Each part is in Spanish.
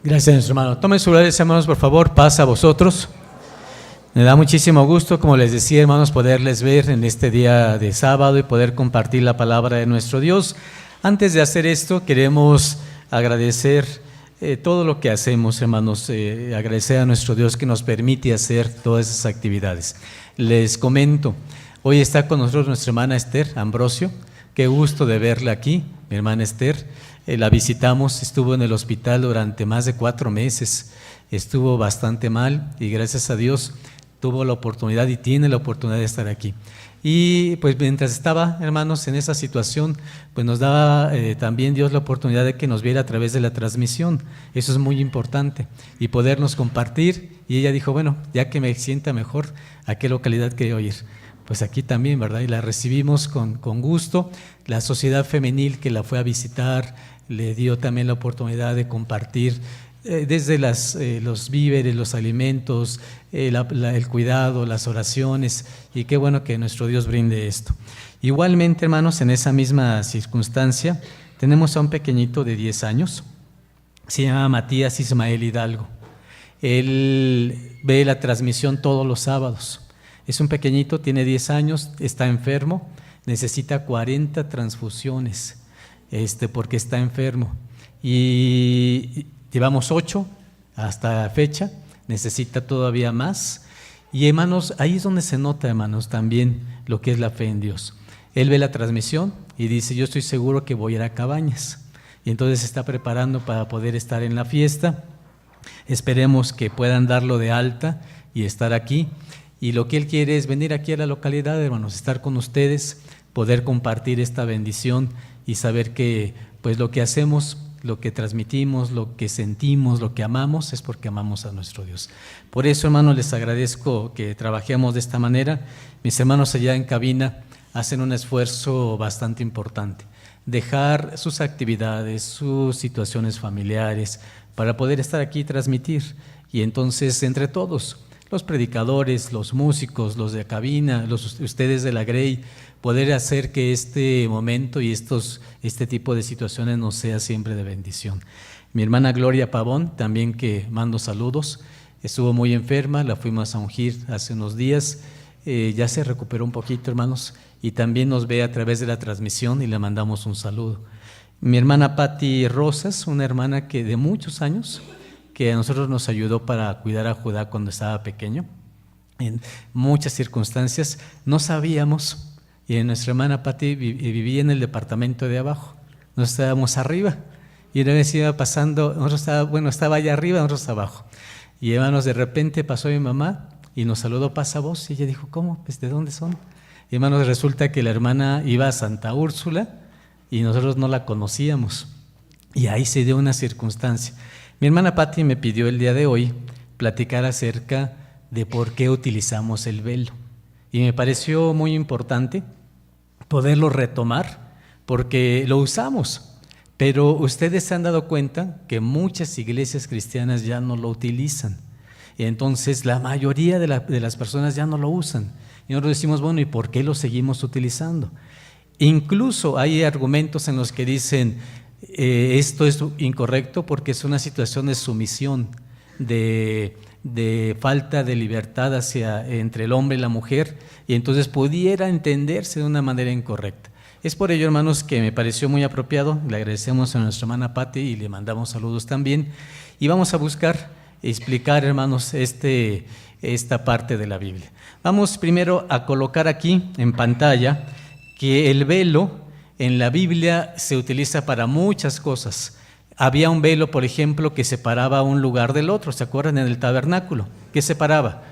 Gracias, hermano. Tomen sus lugares, hermanos, por favor, paz a vosotros. Me da muchísimo gusto, como les decía, hermanos, poderles ver en este día de sábado y poder compartir la palabra de nuestro Dios. Antes de hacer esto, queremos agradecer todo lo que hacemos, hermanos, agradecer a nuestro Dios que nos permite hacer todas esas actividades. Les comento, hoy está con nosotros nuestra hermana Esther Ambrosio. Qué gusto de verla aquí, mi hermana Esther. La visitamos, estuvo en el hospital durante más de 4 meses, estuvo bastante mal y gracias a Dios tuvo la oportunidad y tiene la oportunidad de estar aquí. Y pues mientras estaba, hermanos, en esa situación, pues nos daba también Dios la oportunidad de que nos viera a través de la transmisión. Eso es muy importante y podernos compartir. Y ella dijo, bueno, ya que me sienta mejor, ¿a qué localidad quería ir? Pues aquí también, ¿verdad? Y la recibimos con gusto. La sociedad femenil que la fue a visitar le dio también la oportunidad de compartir desde los víveres, los alimentos, el cuidado, las oraciones, y qué bueno que nuestro Dios brinde esto. Igualmente, hermanos, en esa misma circunstancia, tenemos a un pequeñito de 10 años, se llama Matías Ismael Hidalgo. Él ve la transmisión todos los sábados. Es un pequeñito, tiene 10 años, está enfermo, necesita 40 transfusiones. Porque está enfermo y llevamos 8 hasta la fecha, necesita todavía más. Y hermanos, ahí es donde se nota, hermanos, también lo que es la fe en Dios. Él ve la transmisión y dice, yo estoy seguro que voy a ir a Cabañas, y entonces se está preparando para poder estar en la fiesta. Esperemos que puedan darlo de alta y estar aquí, y lo que él quiere es venir aquí a la localidad, hermanos, estar con ustedes, poder compartir esta bendición y saber que pues lo que hacemos, lo que transmitimos, lo que sentimos, lo que amamos, es porque amamos a nuestro Dios. Por eso, hermanos, les agradezco que trabajemos de esta manera. Mis hermanos allá en cabina hacen un esfuerzo bastante importante, dejar sus actividades, sus situaciones familiares, para poder estar aquí y transmitir. Y entonces, entre todos, los predicadores, los músicos, los de cabina, ustedes de la Grey, poder hacer que este momento y este tipo de situaciones nos sea siempre de bendición. Mi hermana Gloria Pavón, también que mando saludos, estuvo muy enferma, la fuimos a ungir hace unos días, ya se recuperó un poquito, hermanos, y también nos ve a través de la transmisión y le mandamos un saludo. Mi hermana Patti Rosas, una hermana que de muchos años, que a nosotros nos ayudó para cuidar a Judá cuando estaba pequeño, en muchas circunstancias, no sabíamos. Y nuestra hermana Patti vivía en el departamento de abajo, nosotros estábamos arriba, y una vez iba pasando, estaba allá arriba, nosotros abajo, y hermanos, de repente pasó mi mamá y nos saludó, pasa vos, y ella dijo, ¿cómo? Pues, ¿de dónde son? Y hermanos, resulta que la hermana iba a Santa Úrsula y nosotros no la conocíamos, y ahí se dio una circunstancia. Mi hermana Patti me pidió el día de hoy platicar acerca de por qué utilizamos el velo, y me pareció muy importante poderlo retomar, porque lo usamos, pero ustedes se han dado cuenta que muchas iglesias cristianas ya no lo utilizan, y entonces la mayoría de las personas ya no lo usan, y nosotros decimos, bueno, ¿y por qué lo seguimos utilizando? Incluso hay argumentos en los que dicen, esto es incorrecto porque es una situación de sumisión, de falta de libertad entre el hombre y la mujer, y entonces pudiera entenderse de una manera incorrecta. Es por ello, hermanos, que me pareció muy apropiado. Le agradecemos a nuestra hermana Patti y le mandamos saludos también, y vamos a buscar explicar, hermanos, esta parte de la Biblia. Vamos primero a colocar aquí en pantalla que el velo en la Biblia se utiliza para muchas cosas. Había un velo, por ejemplo, que separaba un lugar del otro. ¿Se acuerdan? En el tabernáculo, ¿qué separaba?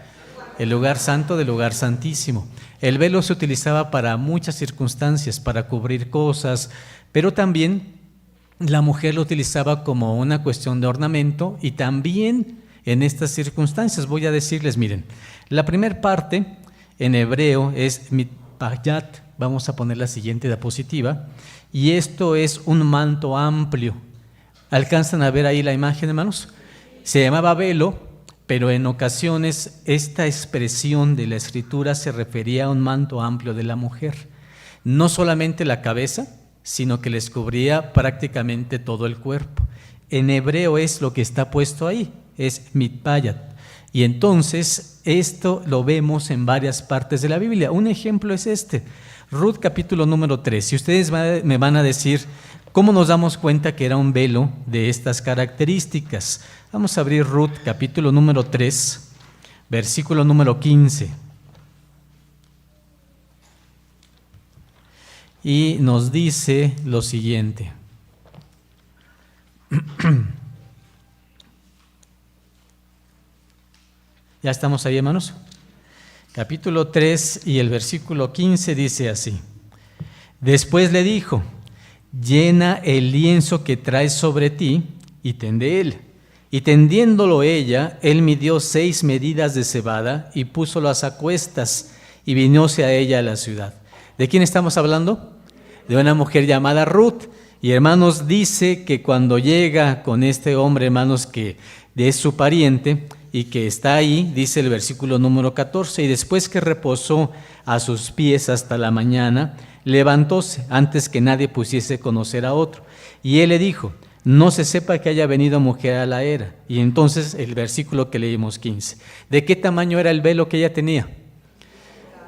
El lugar santo del lugar santísimo. El velo se utilizaba para muchas circunstancias, para cubrir cosas, pero también la mujer lo utilizaba como una cuestión de ornamento, y también en estas circunstancias voy a decirles, miren, la primera parte en hebreo es mitpayat, vamos a poner la siguiente diapositiva, y esto es un manto amplio. ¿Alcanzan a ver ahí la imagen, hermanos? Se llamaba velo, pero en ocasiones esta expresión de la escritura se refería a un manto amplio de la mujer, no solamente la cabeza, sino que les cubría prácticamente todo el cuerpo. en hebreo es lo que está puesto ahí, es mitpayat. Y entonces esto lo vemos en varias partes de la Biblia. Un ejemplo es este, Ruth capítulo número 3. Si ustedes me van a decir cómo nos damos cuenta que era un velo de estas características. Vamos a abrir Ruth capítulo número 3, versículo número 15. Y nos dice lo siguiente. ¿Ya estamos ahí, hermanos? Capítulo 3 y el versículo 15 dice así. Después le dijo, llena el lienzo que traes sobre ti y tende él. Y tendiéndolo ella, él midió 6 medidas de cebada y púsolas a cuestas y vinóse a ella a la ciudad. ¿De quién estamos hablando? De una mujer llamada Ruth. Y hermanos, dice que cuando llega con este hombre, hermanos, que es su pariente y que está ahí, dice el versículo número 14, y después que reposó a sus pies hasta la mañana, levantóse antes que nadie pusiese conocer a otro. Y él le dijo, no se sepa que haya venido mujer a la era. Y entonces el versículo que leímos 15. ¿De qué tamaño era el velo que ella tenía?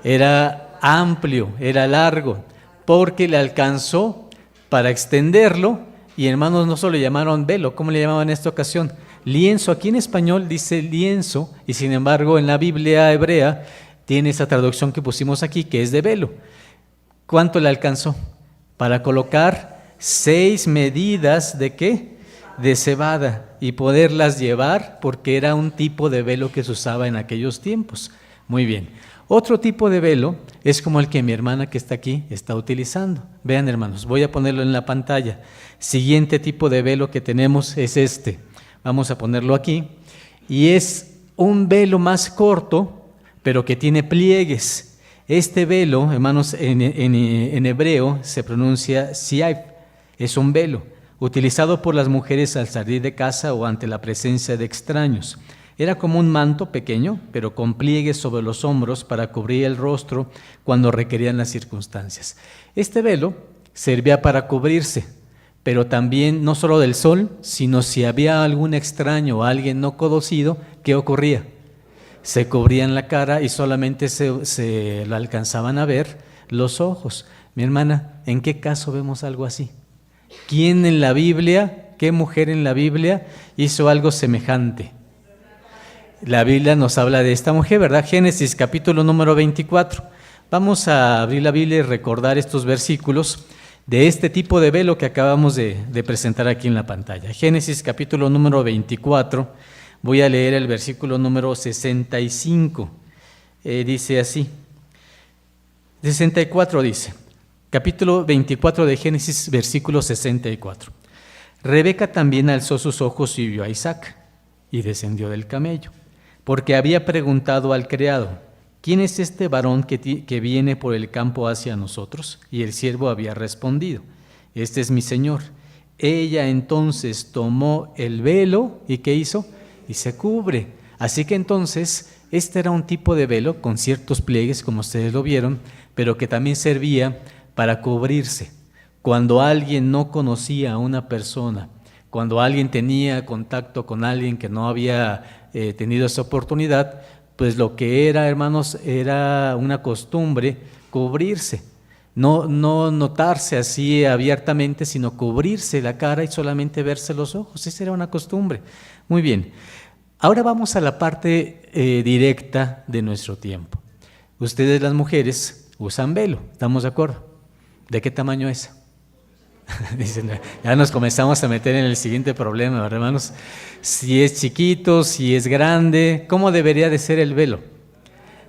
Era amplio, era largo, porque le alcanzó para extenderlo. Y hermanos, no solo le llamaron velo, ¿cómo le llamaban en esta ocasión? Lienzo. Aquí en español dice lienzo, y sin embargo en la Biblia hebrea tiene esa traducción que pusimos aquí, que es de velo. ¿Cuánto le alcanzó? Para colocar 6 medidas ¿de qué? De cebada y poderlas llevar, porque era un tipo de velo que se usaba en aquellos tiempos. Muy bien. Otro tipo de velo es como el que mi hermana que está aquí está utilizando. Vean, hermanos, voy a ponerlo en la pantalla. Siguiente tipo de velo que tenemos es este. Vamos a ponerlo aquí. Y es un velo más corto, pero que tiene pliegues. Este velo, hermanos, en hebreo se pronuncia siaif. Es un velo utilizado por las mujeres al salir de casa o ante la presencia de extraños. Era como un manto pequeño, pero con pliegues sobre los hombros para cubrir el rostro cuando requerían las circunstancias. Este velo servía para cubrirse, pero también no solo del sol, sino si había algún extraño o alguien no conocido, ¿qué ocurría? Se cubrían la cara y solamente se lo alcanzaban a ver los ojos. Mi hermana, ¿en qué caso vemos algo así? ¿Quién en la Biblia, qué mujer en la Biblia hizo algo semejante? La Biblia nos habla de esta mujer, ¿verdad? Génesis capítulo número 24. Vamos a abrir la Biblia y recordar estos versículos de este tipo de velo que acabamos de presentar aquí en la pantalla. Génesis capítulo número 24, voy a leer el versículo número 65. Dice así, 64 dice, capítulo 24 de Génesis, versículo 64. Rebeca también alzó sus ojos y vio a Isaac y descendió del camello, porque había preguntado al criado, ¿quién es este varón que viene por el campo hacia nosotros? Y el siervo había respondido, este es mi señor. Ella entonces tomó el velo y ¿qué hizo? Y se cubre. Así que entonces este era un tipo de velo con ciertos pliegues, como ustedes lo vieron, pero que también servía para cubrirse. Cuando alguien no conocía a una persona, cuando alguien tenía contacto con alguien que no había tenido esa oportunidad, pues lo que era, hermanos, era una costumbre cubrirse, no notarse así abiertamente, sino cubrirse la cara y solamente verse los ojos. Esa era una costumbre. Muy bien, ahora vamos a la parte directa de nuestro tiempo. Ustedes, las mujeres, usan velo, ¿estamos de acuerdo? ¿De qué tamaño es? Dicen, ya nos comenzamos a meter en el siguiente problema, ¿verdad, hermanos? Si es chiquito, si es grande, ¿cómo debería de ser el velo?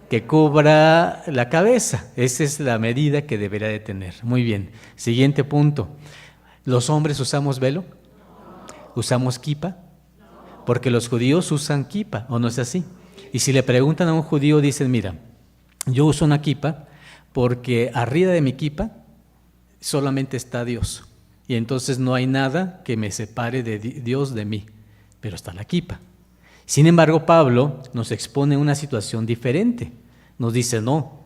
Que cubra la cabeza. Esa es la medida que debería de tener. Muy bien. Siguiente punto. ¿Los hombres usamos velo? ¿Usamos kipa? Porque los judíos usan kipa, ¿o no es así? Y si le preguntan a un judío, dicen, mira, yo uso una kipa porque arriba de mi kipa solamente está Dios. Y entonces no hay nada que me separe de Dios de mí, pero está la kipa. Sin embargo, Pablo nos expone una situación diferente. Nos dice, no,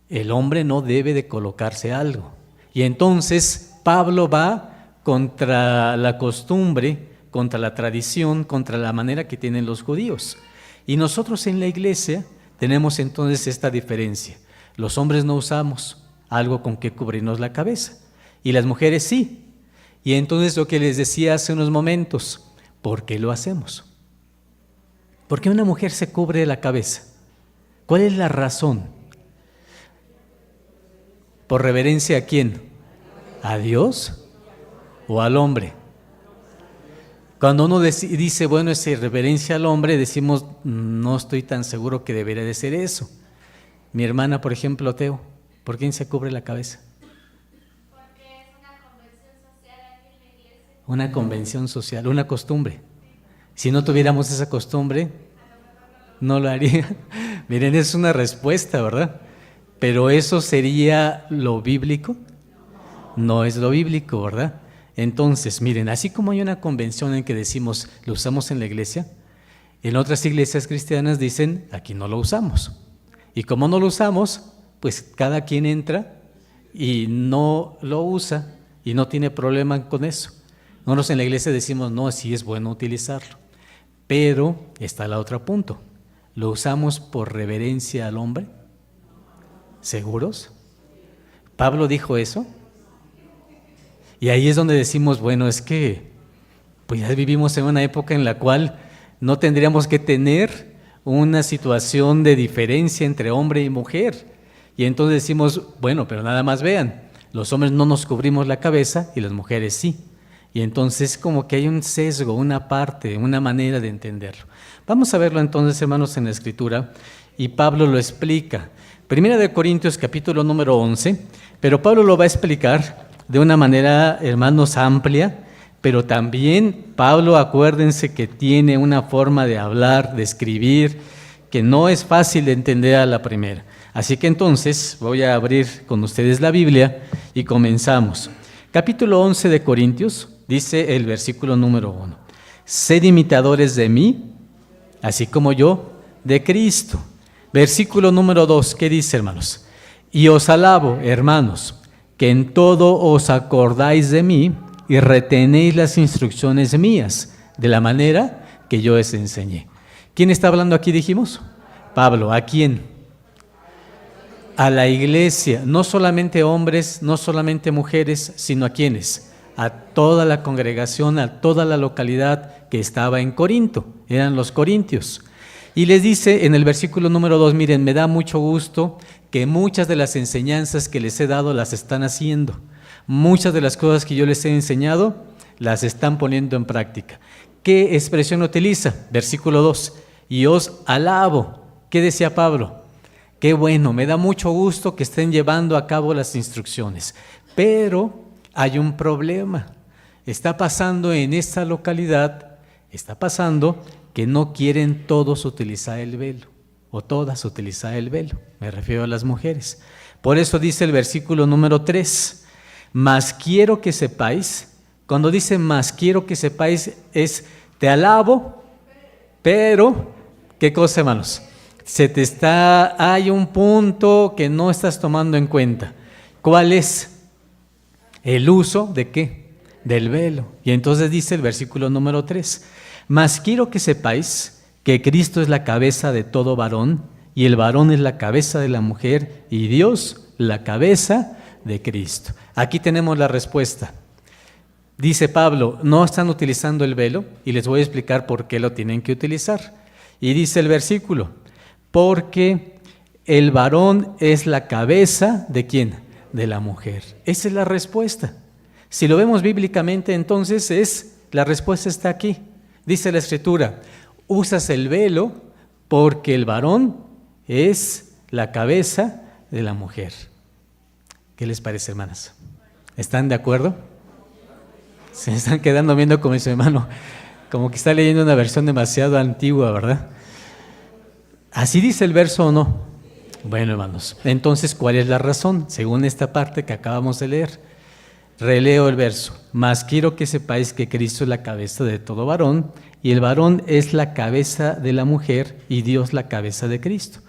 el hombre no debe de colocarse algo. Y entonces Pablo va contra la costumbre contra la tradición, contra la manera que tienen los judíos. Y nosotros en la iglesia tenemos entonces esta diferencia. Los hombres no usamos algo con que cubrirnos la cabeza, y las mujeres sí. Y entonces lo que les decía hace unos momentos, ¿por qué lo hacemos? ¿Por qué una mujer se cubre la cabeza? ¿Cuál es la razón? ¿Por reverencia a quién? ¿A Dios o al hombre? Cuando uno dice, bueno, es reverencia al hombre, decimos, no estoy tan seguro que debería de ser eso. Mi hermana, por ejemplo, Teo, ¿por quién se cubre la cabeza? Porque es una convención social aquí en la iglesia. Una convención social, una costumbre. Si no tuviéramos esa costumbre, no lo haría. Miren, es una respuesta, ¿verdad? Pero ¿eso sería lo bíblico? No es lo bíblico, ¿verdad? Entonces, miren, así como hay una convención en que decimos, lo usamos en la iglesia, en otras iglesias cristianas dicen, aquí no lo usamos. Y como no lo usamos, pues cada quien entra y no lo usa y no tiene problema con eso. Nosotros en la iglesia decimos, no, sí es bueno utilizarlo. Pero está el otro punto. ¿Lo usamos por reverencia al hombre? ¿Seguros? ¿Pablo dijo eso? Y ahí es donde decimos, bueno, es que pues ya vivimos en una época en la cual no tendríamos que tener una situación de diferencia entre hombre y mujer. Y entonces decimos, bueno, pero nada más vean, los hombres no nos cubrimos la cabeza y las mujeres sí. Y entonces como que hay un sesgo, una parte, una manera de entenderlo. Vamos a verlo entonces, hermanos, en la Escritura, y Pablo lo explica. Primera de Corintios, capítulo número 11, pero Pablo lo va a explicar de una manera, hermanos, amplia, pero también Pablo, acuérdense que tiene una forma de hablar, de escribir, que no es fácil de entender a la primera. Así que entonces voy a abrir con ustedes la Biblia y comenzamos. Capítulo 11 de Corintios, dice el versículo número 1. Sed imitadores de mí, así como yo, de Cristo. Versículo número 2, ¿qué dice, hermanos? Y os alabo, hermanos, que en todo os acordáis de mí y retenéis las instrucciones mías, de la manera que yo os enseñé. ¿Quién está hablando aquí, dijimos? Pablo. ¿A quién? A la iglesia, no solamente hombres, no solamente mujeres, sino a quiénes, a toda la congregación, a toda la localidad que estaba en Corinto, eran los corintios. Y les dice en el versículo número 2, miren, me da mucho gusto que muchas de las enseñanzas que les he dado las están haciendo. Muchas de las cosas que yo les he enseñado las están poniendo en práctica. ¿Qué expresión utiliza? Versículo 2, y os alabo. ¿Qué decía Pablo? Qué bueno, me da mucho gusto que estén llevando a cabo las instrucciones. Pero hay un problema. Está pasando en esta localidad, está pasando que no quieren todos utilizar el velo, o todas utilizar el velo, me refiero a las mujeres. Por eso dice el versículo número 3, mas quiero que sepáis, cuando dice mas quiero que sepáis es te alabo, pero, ¿qué cosa, hermanos? Hay un punto que no estás tomando en cuenta. ¿Cuál es? El uso ¿de qué? Del velo. Y entonces dice el versículo número 3, mas quiero que sepáis que Cristo es la cabeza de todo varón, y el varón es la cabeza de la mujer, y Dios la cabeza de Cristo. Aquí tenemos la respuesta. Dice Pablo, no están utilizando el velo, y les voy a explicar por qué lo tienen que utilizar. Y dice el versículo, porque el varón es la cabeza ¿de quién? De la mujer. Esa es la respuesta. Si lo vemos bíblicamente, entonces la respuesta está aquí. Dice la Escritura, usas el velo porque el varón es la cabeza de la mujer. ¿Qué les parece, hermanas? ¿Están de acuerdo? Se están quedando viendo como su hermano, como que está leyendo una versión demasiado antigua, ¿verdad? ¿Así dice el verso o no? Bueno, hermanos, entonces, ¿cuál es la razón? Según esta parte que acabamos de leer. Releo el verso. Mas quiero que sepáis que Cristo es la cabeza de todo varón, y el varón es la cabeza de la mujer, y Dios la cabeza de Cristo.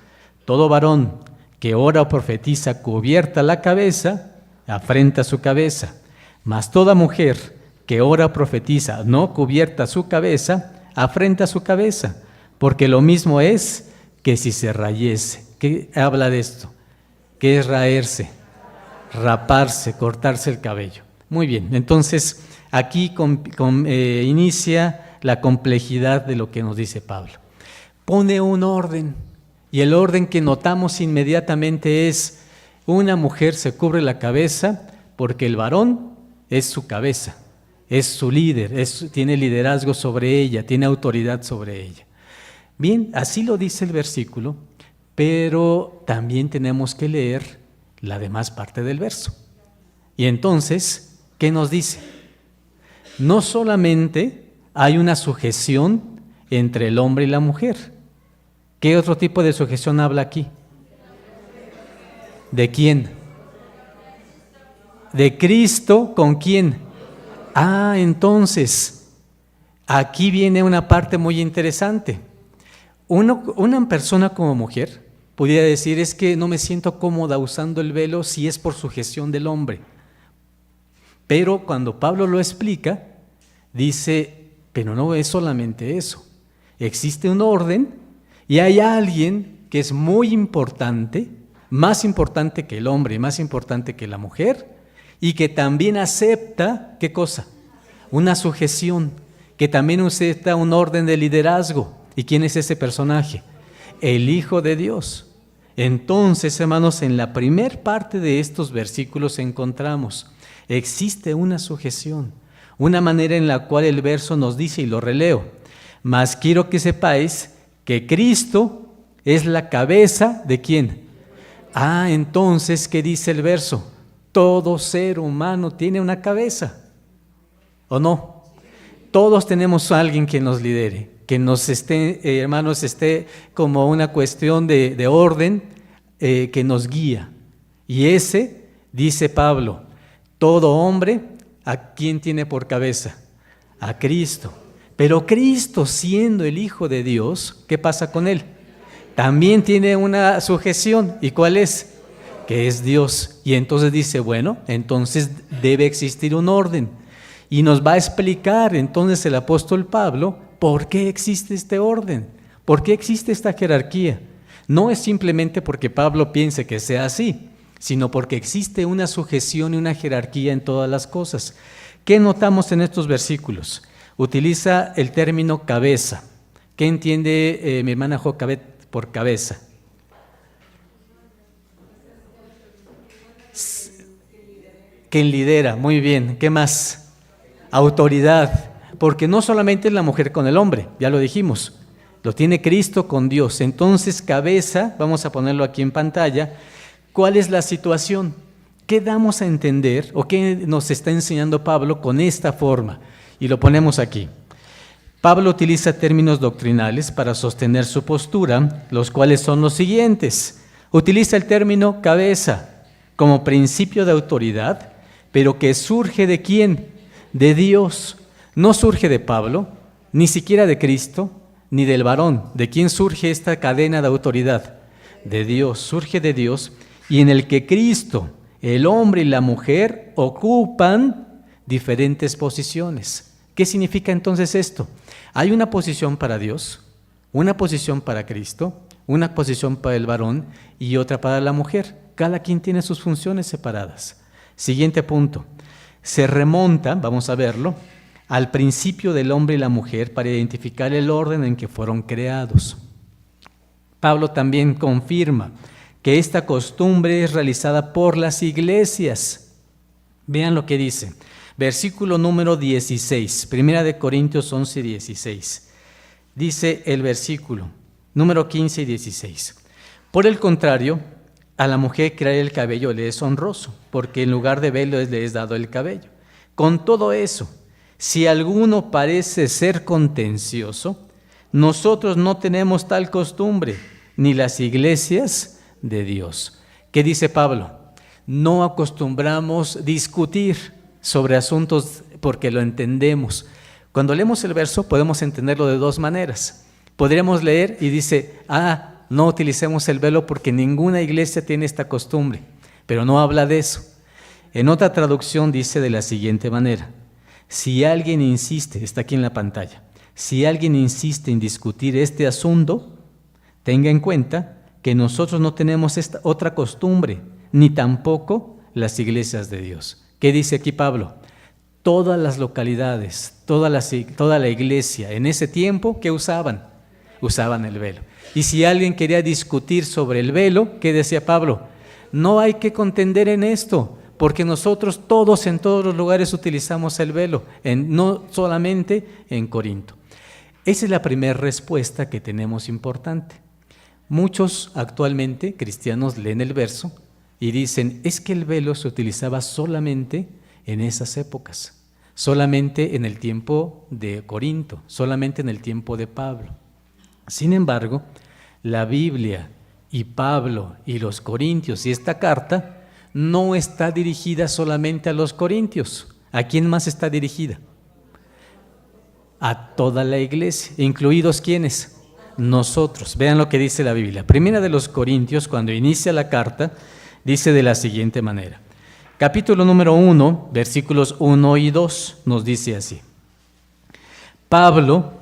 Todo varón que ora o profetiza cubierta la cabeza, afrenta su cabeza. Mas toda mujer que ora profetiza, no cubierta su cabeza, afrenta su cabeza, porque lo mismo es que si se rayese. ¿Qué habla de esto? ¿Qué es raerse? Raparse, cortarse el cabello. Muy bien, entonces aquí inicia la complejidad de lo que nos dice Pablo. Pone un orden, y el orden que notamos inmediatamente es: una mujer se cubre la cabeza porque el varón es su cabeza, es su líder, tiene liderazgo sobre ella, tiene autoridad sobre ella. Bien, así lo dice el versículo, pero también tenemos que leer la demás parte del verso. Y entonces, ¿qué nos dice? No solamente hay una sujeción entre el hombre y la mujer. ¿Qué otro tipo de sujeción habla aquí? ¿De quién? ¿De Cristo con quién? Entonces, aquí viene una parte muy interesante. Una persona como mujer pudiera decir: es que no me siento cómoda usando el velo si es por sujeción del hombre. Pero cuando Pablo lo explica, dice: pero no es solamente eso. Existe un orden y hay alguien que es muy importante, más importante que el hombre, más importante que la mujer, y que también acepta, ¿qué cosa? Una sujeción, que también acepta un orden de liderazgo. ¿Y quién es ese personaje? El Hijo de Dios. Entonces, hermanos, en la primer parte de estos versículos encontramos: existe una sujeción, una manera en la cual el verso nos dice, y lo releo: mas quiero que sepáis que Cristo es la cabeza ¿de quién? Entonces, ¿qué dice el verso? Todo ser humano tiene una cabeza, ¿o no? Todos tenemos a alguien que nos lidere, que nos esté, hermanos, esté como una cuestión de orden, que nos guía. Y ese, dice Pablo, todo hombre, ¿a quién tiene por cabeza? A Cristo. Pero Cristo, siendo el Hijo de Dios, ¿qué pasa con él? También tiene una sujeción. ¿Y cuál es? Que es Dios. Y entonces dice, bueno, entonces debe existir un orden. Y nos va a explicar entonces el apóstol Pablo por qué existe este orden, por qué existe esta jerarquía. No es simplemente porque Pablo piense que sea así, sino porque existe una sujeción y una jerarquía en todas las cosas. ¿Qué notamos en estos versículos? Utiliza el término cabeza. ¿Qué entiende mi hermana Jocabet por cabeza? Quien lidera, muy bien. ¿Qué más? Autoridad, porque no solamente es la mujer con el hombre, ya lo dijimos, lo tiene Cristo con Dios. Entonces, cabeza, vamos a ponerlo aquí en pantalla. ¿Cuál es la situación? ¿Qué damos a entender o qué nos está enseñando Pablo con esta forma? Y lo ponemos aquí. Pablo utiliza términos doctrinales para sostener su postura, los cuales son los siguientes. Utiliza el término cabeza como principio de autoridad, pero que surge ¿de quién? De Dios. No surge de Pablo, ni siquiera de Cristo, ni del varón. ¿De quién surge esta cadena de autoridad? De Dios, surge de Dios, y en el que Cristo, el hombre y la mujer ocupan diferentes posiciones. ¿Qué significa entonces esto? Hay una posición para Dios, una posición para Cristo, una posición para el varón y otra para la mujer. Cada quien tiene sus funciones separadas. Siguiente punto. Se remonta, vamos a verlo, al principio del hombre y la mujer para identificar el orden en que fueron creados. Pablo también confirma que esta costumbre es realizada por las iglesias. Vean lo que dice. Versículo número 16, 1 Corintios 11, 16. Dice el versículo número 15 y 16. Por el contrario, a la mujer crear el cabello le es honroso, porque en lugar de velo le es dado el cabello. Con todo eso, si alguno parece ser contencioso, nosotros no tenemos tal costumbre, ni las iglesias de Dios. ¿Qué dice Pablo? No acostumbramos discutir sobre asuntos porque lo entendemos. Cuando leemos el verso podemos entenderlo de dos maneras. Podríamos leer y dice, no utilicemos el velo porque ninguna iglesia tiene esta costumbre, pero no habla de eso. En otra traducción dice de la siguiente manera: Si alguien insiste, está aquí en la pantalla, si alguien insiste en discutir este asunto, tenga en cuenta que nosotros no tenemos esta otra costumbre, ni tampoco las iglesias de Dios. ¿Qué dice aquí Pablo? Todas las localidades, toda la iglesia en ese tiempo, ¿qué usaban? Usaban el velo. Y si alguien quería discutir sobre el velo, ¿qué decía Pablo? No hay que contender en esto, porque nosotros todos en todos los lugares utilizamos el velo, no solamente en Corinto. Esa es la primera respuesta que tenemos importante. Muchos actualmente cristianos leen el verso y dicen, es que el velo se utilizaba solamente en esas épocas, solamente en el tiempo de Corinto, solamente en el tiempo de Pablo. Sin embargo, la Biblia y Pablo y los corintios y esta carta no está dirigida solamente a los corintios. ¿A quién más está dirigida? A toda la iglesia, incluidos ¿quiénes? Nosotros. Vean lo que dice la Biblia. Primera de los Corintios, cuando inicia la carta, dice de la siguiente manera. Capítulo número 1, versículos 1 y 2, nos dice así. Pablo,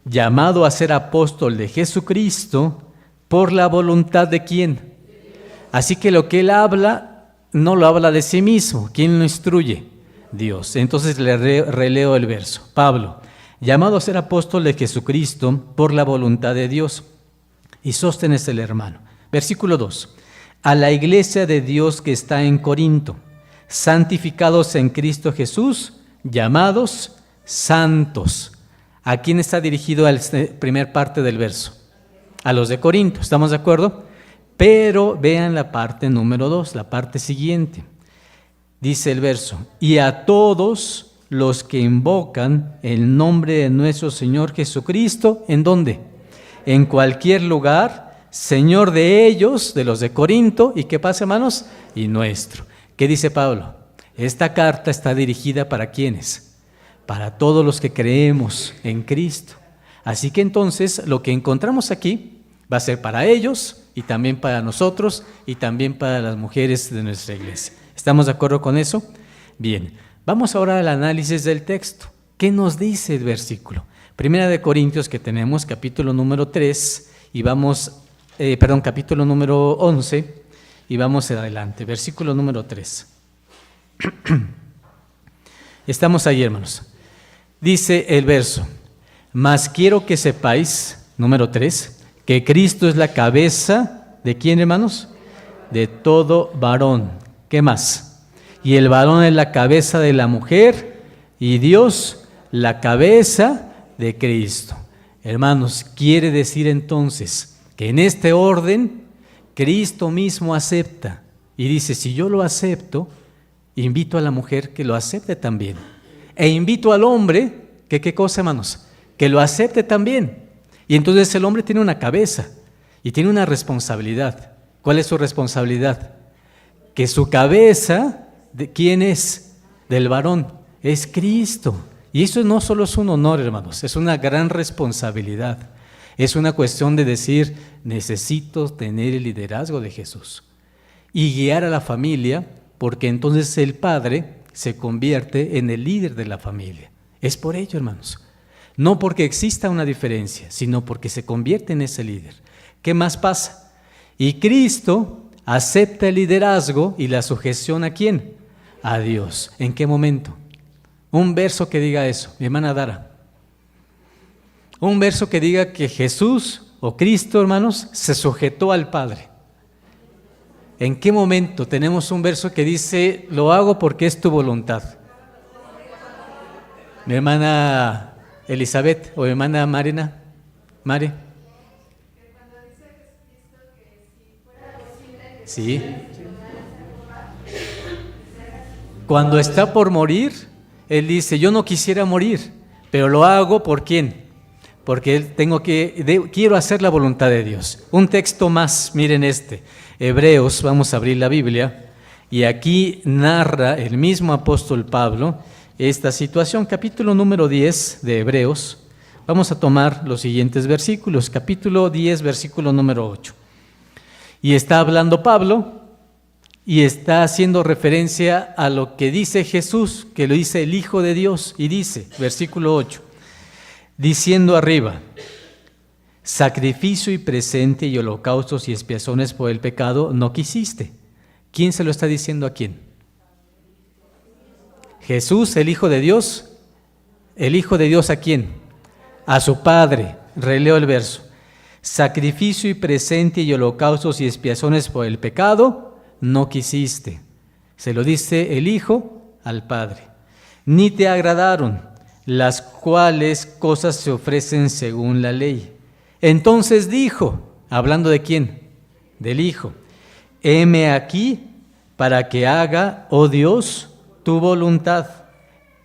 llamado a ser apóstol de Jesucristo, por la voluntad de ¿quién? Así que lo que él habla, no lo habla de sí mismo. ¿Quién lo instruye? Dios. Entonces le releo el verso. Pablo, llamado a ser apóstol de Jesucristo por la voluntad de Dios. Y Sóstenes el hermano. Versículo 2. A la iglesia de Dios que está en Corinto, santificados en Cristo Jesús, llamados santos. ¿A quién está dirigido la primera parte del verso? A los de Corinto, ¿estamos de acuerdo? Pero vean la parte número 2, la parte siguiente. Dice el verso, y a todos los que invocan el nombre de nuestro Señor Jesucristo, ¿en dónde? En cualquier lugar, Señor de ellos, de los de Corinto, ¿y qué pasa, hermanos? Y nuestro. ¿Qué dice Pablo? Esta carta está dirigida ¿para quiénes? Para todos los que creemos en Cristo. Así que entonces lo que encontramos aquí va a ser para ellos y también para nosotros y también para las mujeres de nuestra iglesia. ¿Estamos de acuerdo con eso? Bien, vamos ahora al análisis del texto. ¿Qué nos dice el versículo? Primera de Corintios que tenemos, capítulo número 3, y vamos, capítulo número 11, y vamos adelante, versículo número 3. Estamos ahí, hermanos. Dice el verso, mas quiero que sepáis, número 3, que Cristo es la cabeza, ¿de quién, hermanos? De todo varón. ¿Qué más? Y el varón es la cabeza de la mujer y Dios la cabeza de Cristo. Hermanos, quiere decir entonces que en este orden Cristo mismo acepta y dice, si yo lo acepto, invito a la mujer que lo acepte también. E invito al hombre, que ¿qué cosa, hermanos? Que lo acepte también. Y entonces el hombre tiene una cabeza y tiene una responsabilidad. ¿Cuál es su responsabilidad? Que su cabeza, ¿de quién es? Del varón, es Cristo. Y eso no solo es un honor, hermanos, es una gran responsabilidad. Es una cuestión de decir, necesito tener el liderazgo de Jesús y guiar a la familia, porque entonces el padre se convierte en el líder de la familia. Es por ello, hermanos. No porque exista una diferencia, sino porque se convierte en ese líder. ¿Qué más pasa? Y Cristo acepta el liderazgo y la sujeción ¿a quién? A Dios. ¿En qué momento? Un verso que diga eso, mi hermana Dara. Un verso que diga que Jesús o Cristo, hermanos, se sujetó al Padre. ¿En qué momento tenemos un verso que dice, lo hago porque es tu voluntad? Mi hermana Elizabeth o mi hermana Marina, Mari. Sí. Cuando está por morir, él dice, yo no quisiera morir, pero lo hago ¿por quién? Porque quiero hacer la voluntad de Dios. Un texto más, miren este, Hebreos, vamos a abrir la Biblia, y aquí narra el mismo apóstol Pablo esta situación, capítulo número 10 de Hebreos. Vamos a tomar los siguientes versículos, capítulo 10, versículo número 8. Y está hablando Pablo y está haciendo referencia a lo que dice Jesús, que lo dice el Hijo de Dios, y dice, versículo 8, diciendo arriba, sacrificio y presente y holocaustos y expiaciones por el pecado no quisiste. ¿Quién se lo está diciendo a quién? Jesús, el Hijo de Dios. ¿El Hijo de Dios a quién? A su Padre. Releo el verso. Sacrificio y presente y holocaustos y expiaciones por el pecado no quisiste. Se lo dice el Hijo al Padre. Ni te agradaron, las cuales cosas se ofrecen según la ley. Entonces dijo, hablando de quién, del Hijo, heme aquí para que haga, oh Dios, tu voluntad.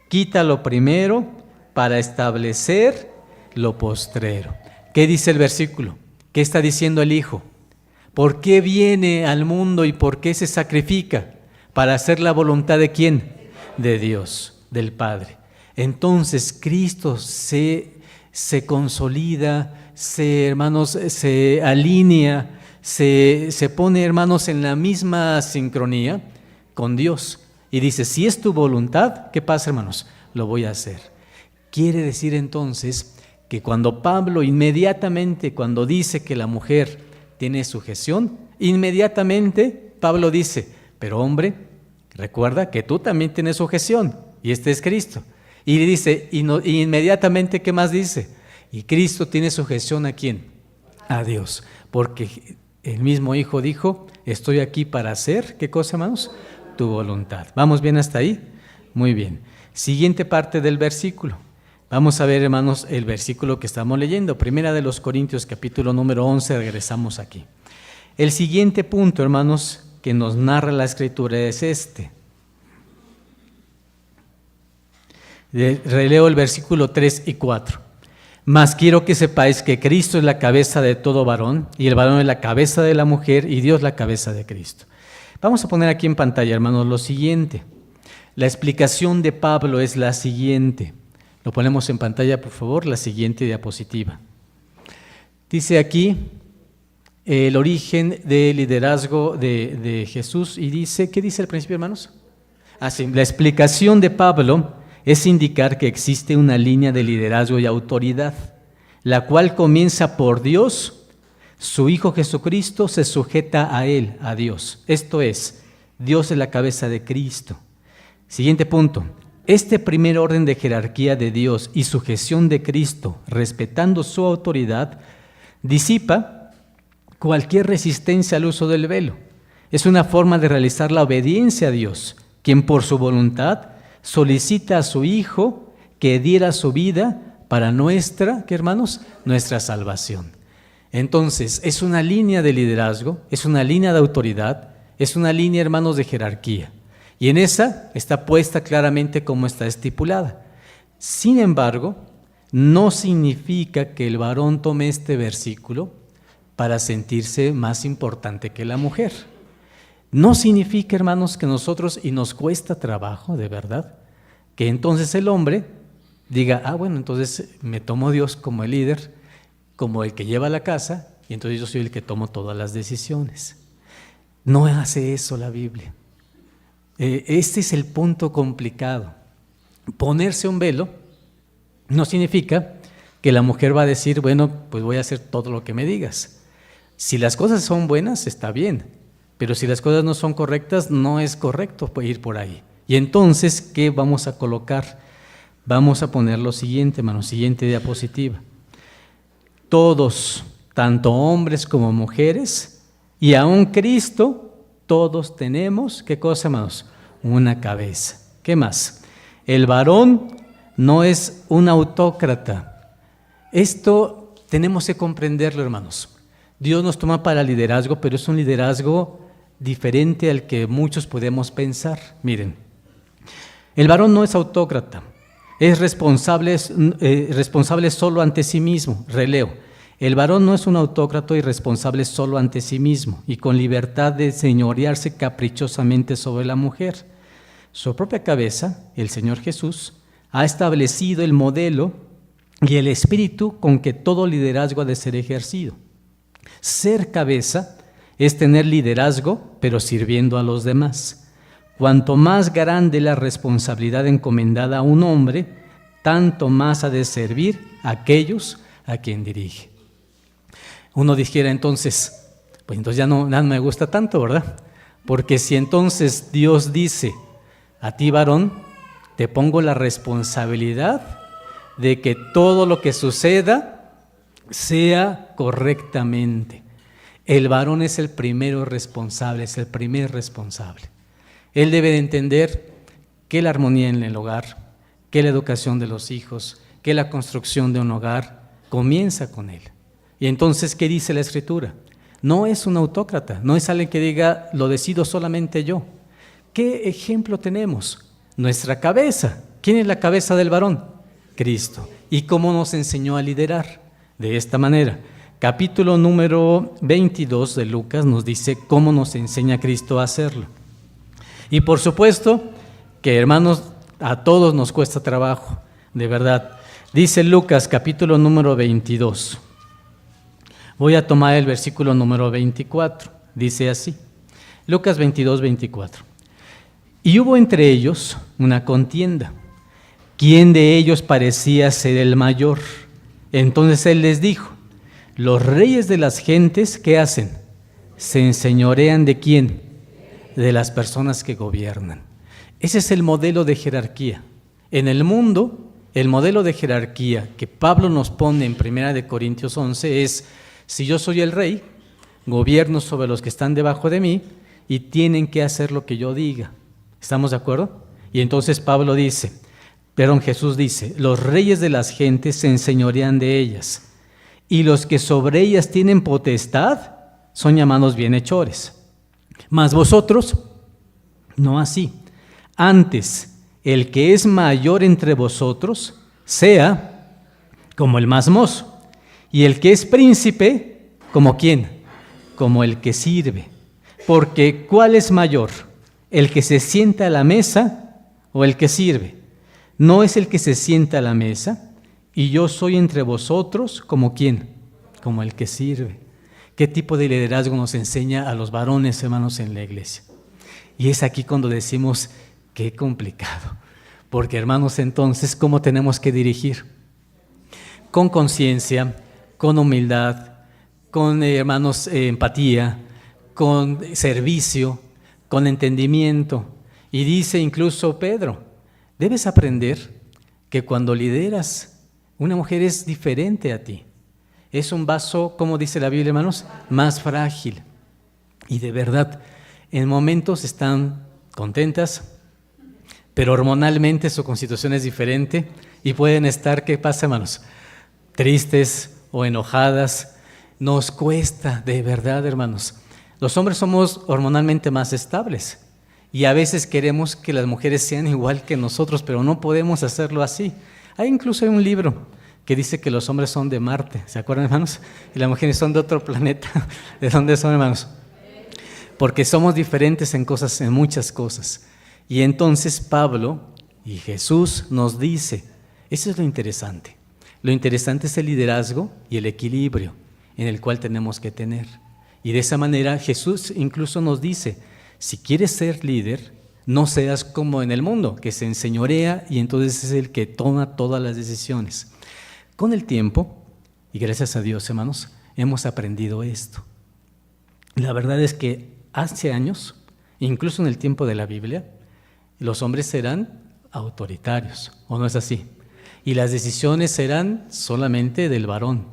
Quita lo primero para establecer lo postrero. ¿Qué dice el versículo? ¿Qué está diciendo el Hijo? ¿Por qué viene al mundo y por qué se sacrifica? Para hacer la voluntad de ¿quién? De Dios, del Padre. Entonces Cristo se consolida, se alinea, se pone, hermanos, en la misma sincronía con Dios. Y dice, si es tu voluntad, ¿qué pasa, hermanos? Lo voy a hacer. Quiere decir entonces que cuando Pablo inmediatamente, cuando dice que la mujer tiene sujeción, inmediatamente Pablo dice, pero hombre, recuerda que tú también tienes sujeción, y este es Cristo. Y dice, y inmediatamente, ¿qué más dice? Y Cristo tiene sujeción ¿a quién? A Dios, porque el mismo Hijo dijo, estoy aquí para hacer, ¿qué cosa, hermanos? Tu voluntad. ¿Vamos bien hasta ahí? Muy bien. Siguiente parte del versículo. Vamos a ver, hermanos, el versículo que estamos leyendo. Primera de los Corintios, capítulo número 11, regresamos aquí. El siguiente punto, hermanos, que nos narra la Escritura es este. Releo el versículo 3 y 4. Mas quiero que sepáis que Cristo es la cabeza de todo varón, y el varón es la cabeza de la mujer, y Dios la cabeza de Cristo. Vamos a poner aquí en pantalla, hermanos, lo siguiente. La explicación de Pablo es la siguiente. Lo ponemos en pantalla, por favor, la siguiente diapositiva. Dice aquí el origen del liderazgo de Jesús y dice, ¿qué dice al principio, hermanos? Sí, la explicación de Pablo es indicar que existe una línea de liderazgo y autoridad, la cual comienza por Dios. Su Hijo Jesucristo se sujeta a Él, a Dios. Esto es, Dios es la cabeza de Cristo. Siguiente punto. Este primer orden de jerarquía de Dios y sujeción de Cristo, respetando su autoridad, disipa cualquier resistencia al uso del velo. Es una forma de realizar la obediencia a Dios, quien por su voluntad solicita a su Hijo que diera su vida para nuestra, ¿qué, hermanos? Nuestra salvación. Entonces, es una línea de liderazgo, es una línea de autoridad, es una línea, hermanos, de jerarquía. Y en esa está puesta claramente como está estipulada. Sin embargo, no significa que el varón tome este versículo para sentirse más importante que la mujer. No significa, hermanos, que nosotros, y nos cuesta trabajo, de verdad, que entonces el hombre diga, bueno, entonces me tomo Dios como el líder, como el que lleva la casa, y entonces yo soy el que tomo todas las decisiones. No hace eso la Biblia. Este es el punto complicado. Ponerse un velo no significa que la mujer va a decir, bueno, pues voy a hacer todo lo que me digas. Si las cosas son buenas, está bien, pero si las cosas no son correctas, no es correcto ir por ahí. Y entonces, ¿qué vamos a colocar? Vamos a poner lo siguiente, hermano, siguiente diapositiva. Todos, tanto hombres como mujeres, y aún Cristo, todos tenemos, ¿qué cosa, hermanos? Una cabeza. ¿Qué más? El varón no es un autócrata. Esto tenemos que comprenderlo, hermanos. Dios nos toma para liderazgo, pero es un liderazgo diferente al que muchos podemos pensar. Miren, el varón no es autócrata, es responsable solo ante sí mismo. Releo. El varón no es un autócrata y responsable solo ante sí mismo y con libertad de señorearse caprichosamente sobre la mujer. Su propia cabeza, el Señor Jesús, ha establecido el modelo y el espíritu con que todo liderazgo ha de ser ejercido. Ser cabeza es tener liderazgo, pero sirviendo a los demás. Cuanto más grande la responsabilidad encomendada a un hombre, tanto más ha de servir a aquellos a quien dirige. Uno dijera entonces, pues entonces ya no me gusta tanto, ¿verdad? Porque si entonces Dios dice, a ti varón, te pongo la responsabilidad de que todo lo que suceda sea correctamente. El varón es el primero responsable, es el primer responsable. Él debe de entender que la armonía en el hogar, que la educación de los hijos, que la construcción de un hogar comienza con él. Y entonces, ¿qué dice la Escritura? No es un autócrata, no es alguien que diga, lo decido solamente yo. ¿Qué ejemplo tenemos? Nuestra cabeza. ¿Quién es la cabeza del varón? Cristo. ¿Y cómo nos enseñó a liderar? De esta manera. Capítulo número 22 de Lucas nos dice cómo nos enseña Cristo a hacerlo. Y por supuesto que, hermanos, a todos nos cuesta trabajo, de verdad. Dice Lucas capítulo número 22. Voy a tomar el versículo número 24. Dice así, Lucas 22, 24. Y hubo entre ellos una contienda. ¿Quién de ellos parecía ser el mayor? Entonces él les dijo, los reyes de las gentes, ¿qué hacen? Se enseñorean ¿de quién? De las personas que gobiernan. Ese es el modelo de jerarquía. En el mundo, el modelo de jerarquía que Pablo nos pone en 1 Corintios 11 es, si yo soy el rey, gobierno sobre los que están debajo de mí y tienen que hacer lo que yo diga. ¿Estamos de acuerdo? Y entonces Jesús dice, los reyes de las gentes se enseñorean de ellas, y los que sobre ellas tienen potestad son llamados bienhechores. Mas vosotros, no así. Antes, el que es mayor entre vosotros, sea como el más mozo, y el que es príncipe, ¿como quién? Como el que sirve. Porque, ¿cuál es mayor? ¿El que se sienta a la mesa o el que sirve? No es el que se sienta a la mesa, y yo soy entre vosotros como ¿quién? Como el que sirve. ¿Qué tipo de liderazgo nos enseña a los varones, hermanos, en la iglesia? Y es aquí cuando decimos, qué complicado. Porque, hermanos, entonces, ¿cómo tenemos que dirigir? Con conciencia, con humildad, con, hermanos, empatía, con servicio, con entendimiento. Y dice incluso Pedro, debes aprender que cuando lideras, una mujer es diferente a ti. Es un vaso, como dice la Biblia, hermanos, más frágil. Y de verdad, en momentos están contentas, pero hormonalmente su constitución es diferente y pueden estar, ¿qué pasa, hermanos? Tristes o enojadas. Nos cuesta, de verdad, hermanos. Los hombres somos hormonalmente más estables. Y a veces queremos que las mujeres sean igual que nosotros, pero no podemos hacerlo así. Incluso hay un libro que dice que los hombres son de Marte, ¿se acuerdan, hermanos? Y las mujeres son de otro planeta. ¿De dónde son, hermanos? Porque somos diferentes en muchas cosas. Y entonces Pablo y Jesús nos dice, eso es lo interesante. Lo interesante es el liderazgo y el equilibrio en el cual tenemos que tener. Y de esa manera Jesús incluso nos dice, si quieres ser líder, no seas como en el mundo, que se enseñorea y entonces es el que toma todas las decisiones. Con el tiempo, y gracias a Dios, hermanos, hemos aprendido esto. La verdad es que hace años, incluso en el tiempo de la Biblia, los hombres eran autoritarios, ¿o no es así? Y las decisiones eran solamente del varón.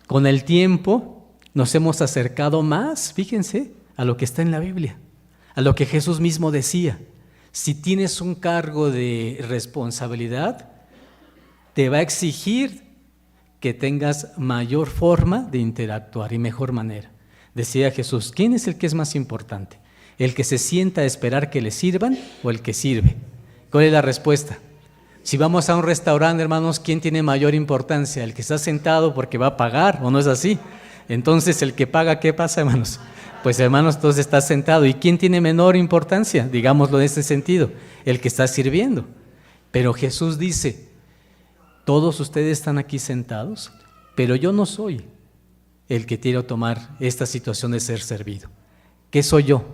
Con el tiempo nos hemos acercado más, fíjense, a lo que está en la Biblia. A lo que Jesús mismo decía, si tienes un cargo de responsabilidad, te va a exigir que tengas mayor forma de interactuar y mejor manera. Decía Jesús, ¿quién es el que es más importante? ¿El que se sienta a esperar que le sirvan o el que sirve? ¿Cuál es la respuesta? Si vamos a un restaurante, hermanos, ¿quién tiene mayor importancia? ¿El que está sentado porque va a pagar o no es así? Entonces, el que paga, ¿qué pasa, hermanos? Pues, hermanos, entonces está sentado. ¿Y quién tiene menor importancia? Digámoslo en este sentido, el que está sirviendo. Pero Jesús dice, todos ustedes están aquí sentados, pero yo no soy el que quiere tomar esta situación de ser servido. ¿Qué soy yo?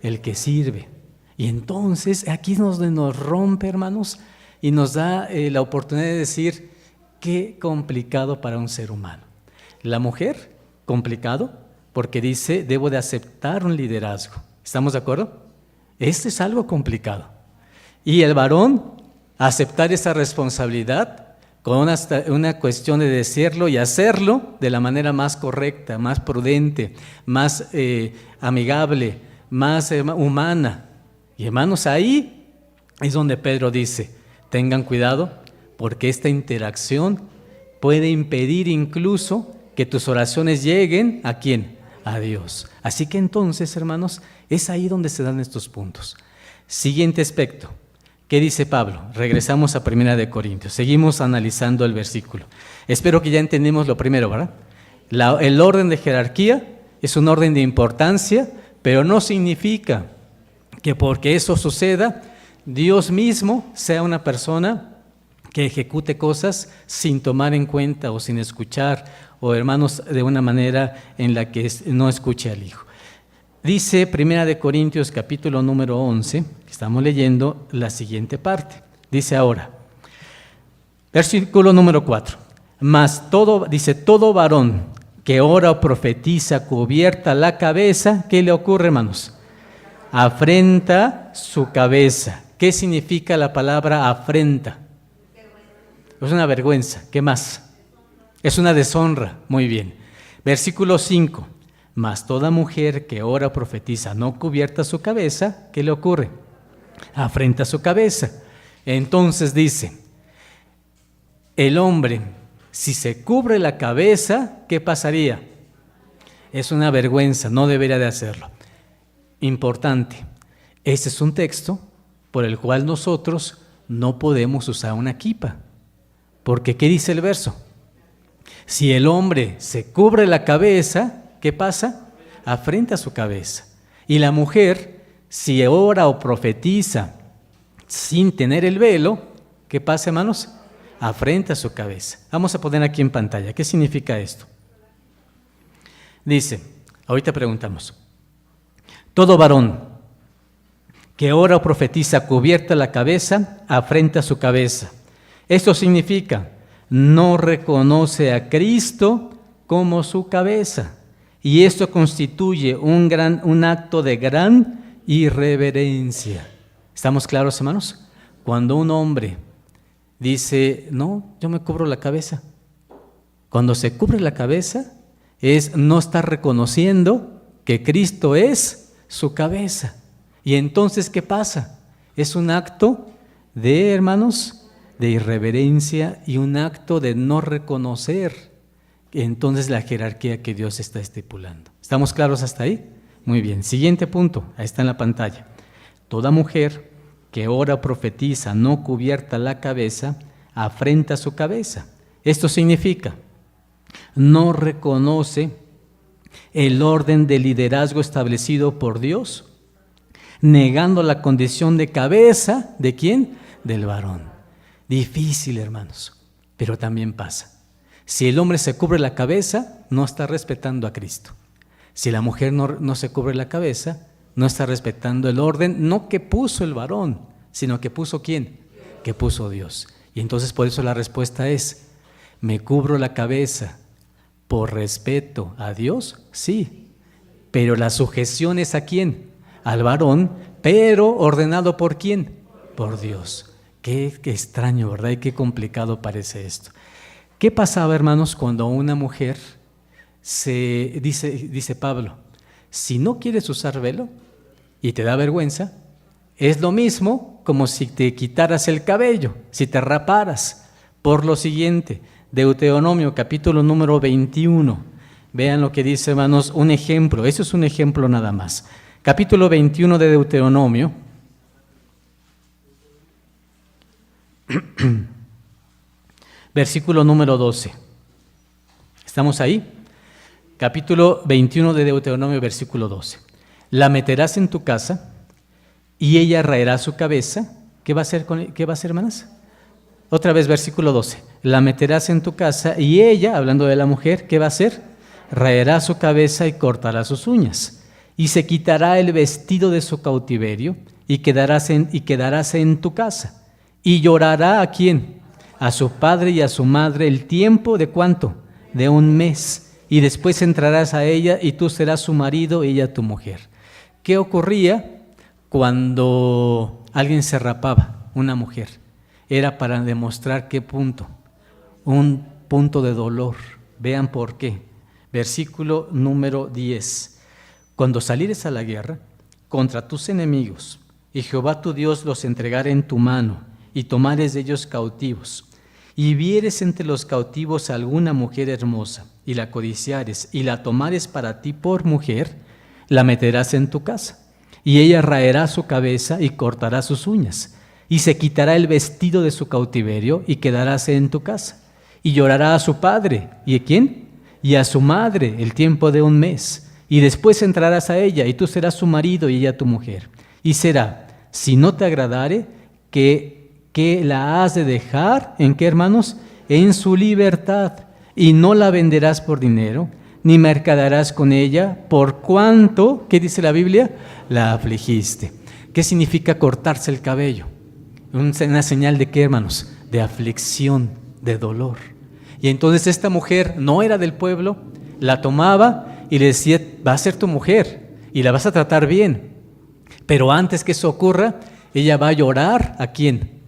El que sirve. Y entonces aquí nos rompe, hermanos, y nos da la oportunidad de decir, qué complicado para un ser humano. La mujer, complicado, porque dice, debo de aceptar un liderazgo. ¿Estamos de acuerdo? Este es algo complicado. Y el varón, aceptar esa responsabilidad con una cuestión de decirlo y hacerlo de la manera más correcta, más prudente, más amigable, más humana. Y hermanos, ahí es donde Pedro dice, tengan cuidado porque esta interacción puede impedir incluso que tus oraciones lleguen ¿a quién? A Dios. Así que entonces, hermanos, es ahí donde se dan estos puntos. Siguiente aspecto. ¿Qué dice Pablo? Regresamos a 1 Corintios. Seguimos analizando el versículo. Espero que ya entendimos lo primero, ¿verdad? El orden de jerarquía es un orden de importancia, pero no significa que porque eso suceda, Dios mismo sea una persona que ejecute cosas sin tomar en cuenta o sin escuchar, o hermanos, de una manera en la que no escuche al Hijo. Dice 1 Corintios capítulo número 11, estamos leyendo la siguiente parte. Dice ahora, versículo número 4, todo varón que ora o profetiza cubierta la cabeza, ¿qué le ocurre, hermanos? Afrenta su cabeza. ¿Qué significa la palabra afrenta? Es una vergüenza. ¿Qué más? Es una deshonra. Muy bien. Versículo 5. Mas toda mujer que ora o profetiza no cubierta su cabeza, ¿qué le ocurre? Afrenta su cabeza. Entonces dice, el hombre, si se cubre la cabeza, ¿qué pasaría? Es una vergüenza, no debería de hacerlo. Importante, este es un texto por el cual nosotros no podemos usar una kipa. Porque ¿qué dice el verso? Si el hombre se cubre la cabeza, ¿qué pasa? Afrenta su cabeza. Y la mujer, si ora o profetiza sin tener el velo, ¿qué pasa, hermanos? Afrenta su cabeza. Vamos a poner aquí en pantalla. ¿Qué significa esto? Dice, ahorita preguntamos, todo varón que ora o profetiza cubierta la cabeza, afrenta su cabeza. Esto significa, no reconoce a Cristo como su cabeza. Y esto constituye un acto de gran irreverencia. ¿Estamos claros, hermanos? Cuando un hombre dice, no, yo me cubro la cabeza. Cuando se cubre la cabeza, no estar reconociendo que Cristo es su cabeza. Y entonces, ¿qué pasa? Es un acto de, hermanos, de irreverencia y un acto de no reconocer entonces la jerarquía que Dios está estipulando. ¿Estamos claros hasta ahí? Muy bien. Siguiente punto, ahí está en la pantalla. Toda mujer que ora o profetiza no cubierta la cabeza, afrenta su cabeza. Esto significa, no reconoce el orden de liderazgo establecido por Dios, negando la condición de cabeza, ¿de quién? Del varón. Difícil, hermanos, pero también pasa. Si el hombre se cubre la cabeza, no está respetando a Cristo. Si la mujer no se cubre la cabeza, no está respetando el orden, no que puso el varón, sino que puso ¿quién? Que puso Dios. Y entonces por eso la respuesta es, ¿me cubro la cabeza por respeto a Dios? Sí, pero la sujeción es ¿a quién? Al varón, pero ordenado ¿por quién? Por Dios. Qué extraño, ¿verdad? Y qué complicado parece esto. ¿Qué pasaba, hermanos, cuando una mujer dice Pablo, si no quieres usar velo y te da vergüenza, es lo mismo como si te quitaras el cabello, si te raparas? Por lo siguiente, Deuteronomio capítulo número 21, vean lo que dice, hermanos, un ejemplo, eso es un ejemplo nada más. Capítulo 21 de Deuteronomio, versículo número 12. ¿Estamos ahí? Capítulo 21 de Deuteronomio, versículo 12. La meterás en tu casa y ella raerá su cabeza. ¿Qué va a hacer, hermanas? Otra vez, versículo 12. La meterás en tu casa y ella, hablando de la mujer, ¿qué va a hacer? raerá su cabeza y cortará sus uñas, y se quitará el vestido de su cautiverio, y quedarás en tu casa. Y llorará ¿a quién? A su padre y a su madre el tiempo de ¿cuánto? De 1 mes. Y después entrarás a ella y tú serás su marido y ella tu mujer. ¿Qué ocurría cuando alguien se rapaba, una mujer? Era para demostrar qué punto. Un punto de dolor. Vean por qué. Versículo número 10. Cuando salieres a la guerra contra tus enemigos, y Jehová tu Dios los entregare en tu mano, y tomares de ellos cautivos, y vieres entre los cautivos a alguna mujer hermosa, y la codiciares, y la tomares para ti por mujer, la meterás en tu casa, y ella raerá su cabeza y cortará sus uñas, y se quitará el vestido de su cautiverio, y quedarás en tu casa, y llorará a su padre, ¿y a quién? Y a su madre el tiempo de 1 mes, y después entrarás a ella, y tú serás su marido y ella tu mujer, y será, si no te agradare, que la has de dejar, ¿en qué, hermanos? En su libertad, y no la venderás por dinero, ni mercadarás con ella, por cuanto, ¿qué dice la Biblia? La afligiste. ¿Qué significa cortarse el cabello? Una señal de qué, hermanos? De aflicción, de dolor. Y entonces esta mujer no era del pueblo, la tomaba y le decía, va a ser tu mujer, y la vas a tratar bien. Pero antes que eso ocurra, ella va a llorar ¿a quién?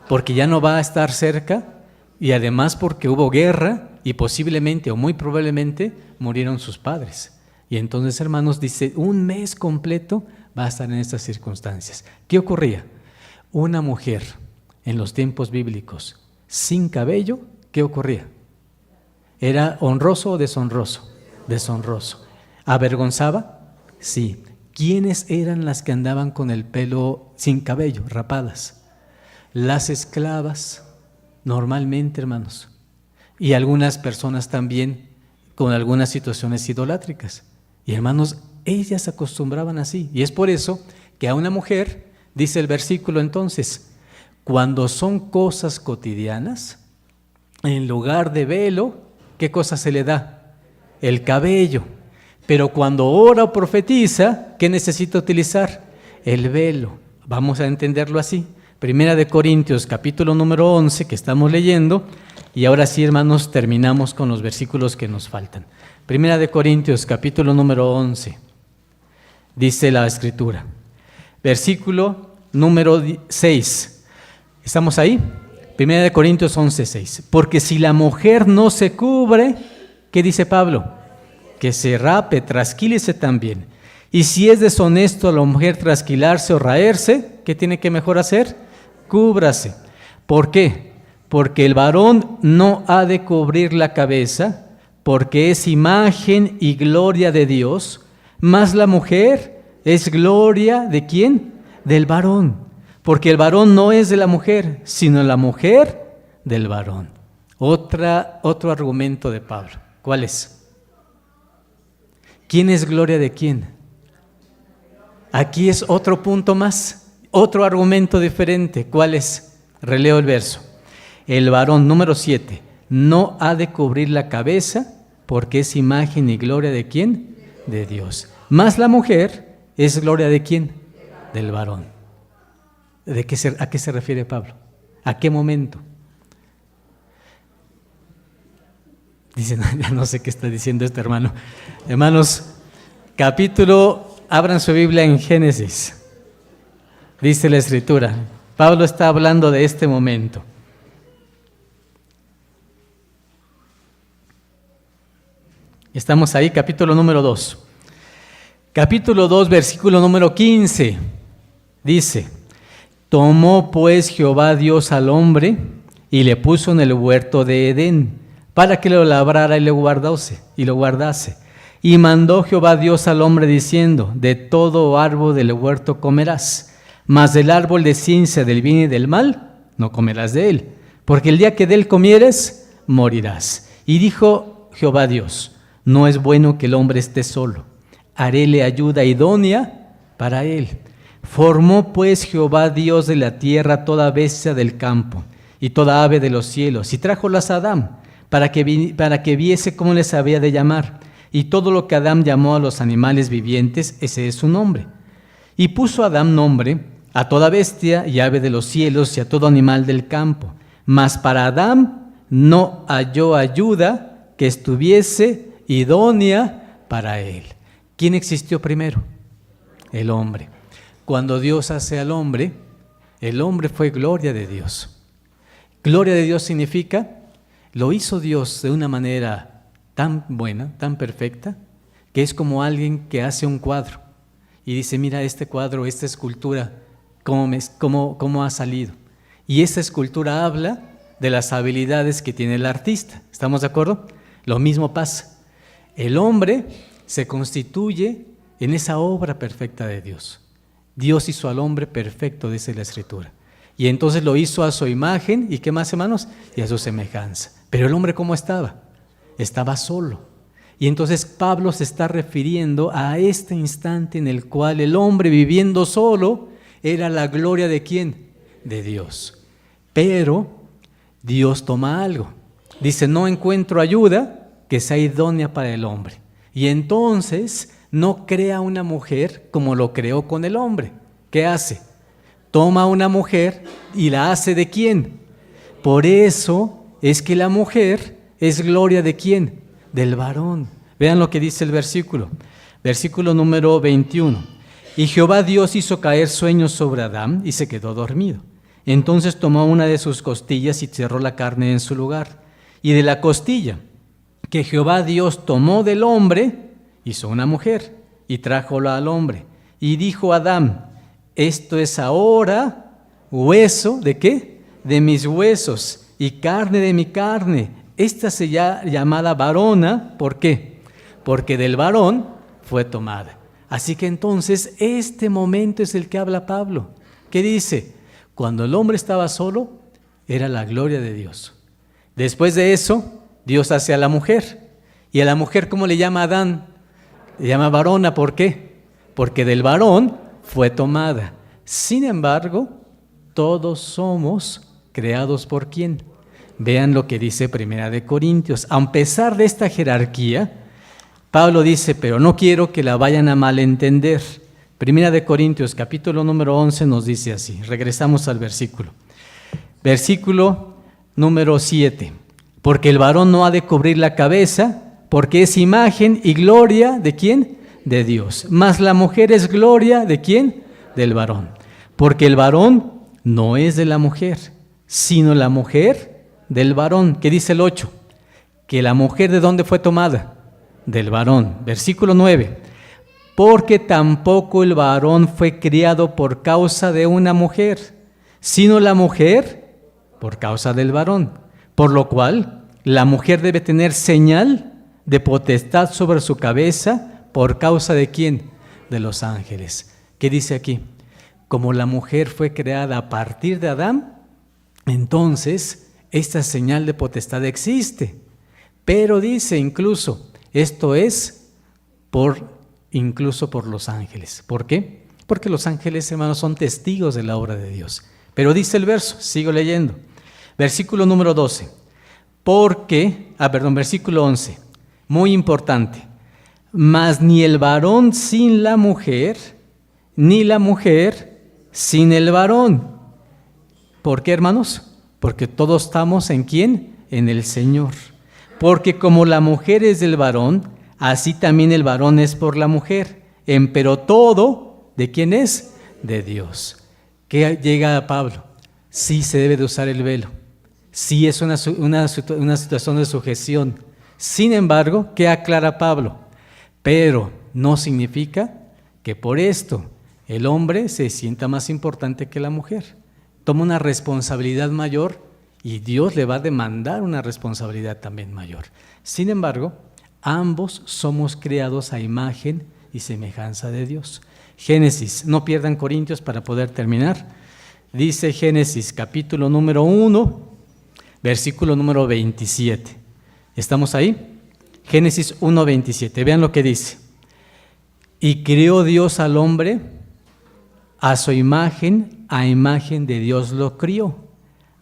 Porque ya no va a estar cerca y además porque hubo guerra y posiblemente o muy probablemente murieron sus padres. Y entonces, hermanos, dice, 1 mes completo va a estar en estas circunstancias. ¿Qué ocurría? Una mujer en los tiempos bíblicos sin cabello, ¿qué ocurría? ¿Era honroso o deshonroso? Deshonroso. ¿Avergonzaba? Sí. ¿Quiénes eran las que andaban con el pelo sin cabello, rapadas? Las esclavas, normalmente, hermanos. Y algunas personas también con algunas situaciones idolátricas. Y hermanos, ellas se acostumbraban así. Y es por eso que a una mujer, dice el versículo entonces, cuando son cosas cotidianas, en lugar de velo, ¿qué cosa se le da? El cabello. Pero cuando ora o profetiza, ¿qué necesita utilizar? El velo. Vamos a entenderlo así. Primera de Corintios, capítulo número 11, que estamos leyendo. Y ahora sí, hermanos, terminamos con los versículos que nos faltan. Primera de Corintios, capítulo número 11. Dice la Escritura. Versículo número 6. ¿Estamos ahí? Primera de Corintios 11, 6. Porque si la mujer no se cubre, ¿qué dice Pablo? Que se rape, trasquílese también. Y si es deshonesto la mujer trasquilarse o raerse, ¿qué tiene que mejor hacer? Cúbrase. ¿Por qué? Porque el varón no ha de cubrir la cabeza, porque es imagen y gloria de Dios, mas la mujer es gloria ¿de quién? Del varón. Porque el varón no es de la mujer, sino la mujer del varón. Otro argumento de Pablo. ¿Cuál es? ¿Quién es gloria de quién? Aquí es otro punto más, otro argumento diferente. ¿Cuál es? Releo el verso. El varón, número 7, no ha de cubrir la cabeza porque es imagen y gloria de quién? De Dios. Más la mujer es gloria de quién? Del varón. ¿A qué se refiere Pablo? ¿A qué momento? Dicen, ya no sé qué está diciendo este hermano. Hermanos, abran su Biblia en Génesis. Dice la Escritura. Pablo está hablando de este momento. Estamos ahí, capítulo número 2. Capítulo 2, versículo número 15. Dice, tomó pues Jehová Dios al hombre y le puso en el huerto de Edén, para que lo labrara y lo guardase. Y mandó Jehová Dios al hombre diciendo, de todo árbol del huerto comerás, mas del árbol de ciencia del bien y del mal no comerás de él, porque el día que de él comieres, morirás. Y dijo Jehová Dios, no es bueno que el hombre esté solo, haréle ayuda idónea para él. Formó pues Jehová Dios de la tierra toda bestia del campo y toda ave de los cielos, y trájolas a Adán, para que viese cómo les había de llamar. Y todo lo que Adán llamó a los animales vivientes, ese es su nombre. Y puso Adán nombre a toda bestia y ave de los cielos y a todo animal del campo. Mas para Adán no halló ayuda que estuviese idónea para él. ¿Quién existió primero? El hombre. Cuando Dios hace al hombre, el hombre fue gloria de Dios. Gloria de Dios significa, lo hizo Dios de una manera tan buena, tan perfecta, que es como alguien que hace un cuadro y dice, mira este cuadro, esta escultura, cómo ha salido. Y esta escultura habla de las habilidades que tiene el artista. ¿Estamos de acuerdo? Lo mismo pasa. El hombre se constituye en esa obra perfecta de Dios. Dios hizo al hombre perfecto, dice la Escritura. Y entonces lo hizo a su imagen, ¿y qué más, hermanos? Y a su semejanza. Pero el hombre, ¿cómo estaba? Estaba solo. Y entonces Pablo se está refiriendo a este instante en el cual el hombre viviendo solo era la gloria ¿de quién? De Dios. Pero Dios toma algo. Dice, no encuentro ayuda que sea idónea para el hombre. Y entonces no crea una mujer como lo creó con el hombre. ¿Qué hace? Toma una mujer y la hace ¿de quién? Por eso es que la mujer es gloria ¿de quién? Del varón. Vean lo que dice el versículo. Versículo número 21. Y Jehová Dios hizo caer sueño sobre Adán y se quedó dormido. Entonces tomó una de sus costillas y cerró la carne en su lugar. Y de la costilla que Jehová Dios tomó del hombre, hizo una mujer y trájola al hombre. Y dijo Adán, esto es ahora hueso, ¿de qué? De mis huesos y carne de mi carne. Esta se llamada varona, ¿por qué? Porque del varón fue tomada. Así que entonces este momento es el que habla Pablo. ¿Qué dice? Cuando el hombre estaba solo, era la gloria de Dios. Después de eso, Dios hace a la mujer. ¿Y a la mujer cómo le llama a Adán? Le llama varona, ¿por qué? Porque del varón fue tomada. Sin embargo, todos somos creados ¿por quién? Vean lo que dice Primera de Corintios. A pesar de esta jerarquía, Pablo dice, pero no quiero que la vayan a malentender. Primera de Corintios, capítulo número 11, nos dice así. Regresamos al versículo. Versículo número 7. Porque el varón no ha de cubrir la cabeza, porque es imagen y gloria ¿de quién? De Dios. Mas la mujer es gloria ¿de quién? Del varón. Porque el varón no es de la mujer, sino la mujer del varón. ¿Qué dice el 8? Que la mujer ¿de dónde fue tomada? Del varón. Versículo 9. Porque tampoco el varón fue criado por causa de una mujer, sino la mujer por causa del varón. Por lo cual, la mujer debe tener señal de potestad sobre su cabeza, ¿por causa de quién? De los ángeles. ¿Qué dice aquí? Como la mujer fue creada a partir de Adán, entonces esta señal de potestad existe. Pero dice incluso, esto es incluso por los ángeles. ¿Por qué? Porque los ángeles, hermanos, son testigos de la obra de Dios. Pero dice el verso, sigo leyendo. Versículo número 12. Versículo 11. Muy importante. Mas ni el varón sin la mujer, ni la mujer sin el varón. ¿Por qué, hermanos? Porque todos estamos ¿en quién? En el Señor. Porque como la mujer es del varón, así también el varón es por la mujer. Pero todo, ¿de quién es? De Dios. ¿Qué llega a Pablo? Sí se debe de usar el velo. Sí es una situación de sujeción. Sin embargo, ¿qué aclara Pablo? Pero no significa que por esto el hombre se sienta más importante que la mujer. Toma una responsabilidad mayor y Dios le va a demandar una responsabilidad también mayor. Sin embargo, ambos somos creados a imagen y semejanza de Dios. Génesis, no pierdan Corintios para poder terminar. Dice Génesis capítulo número 1, versículo número 27. ¿Estamos ahí? Génesis 1, 27. Vean lo que dice. Y creó Dios al hombre a su imagen, a imagen de Dios lo crió.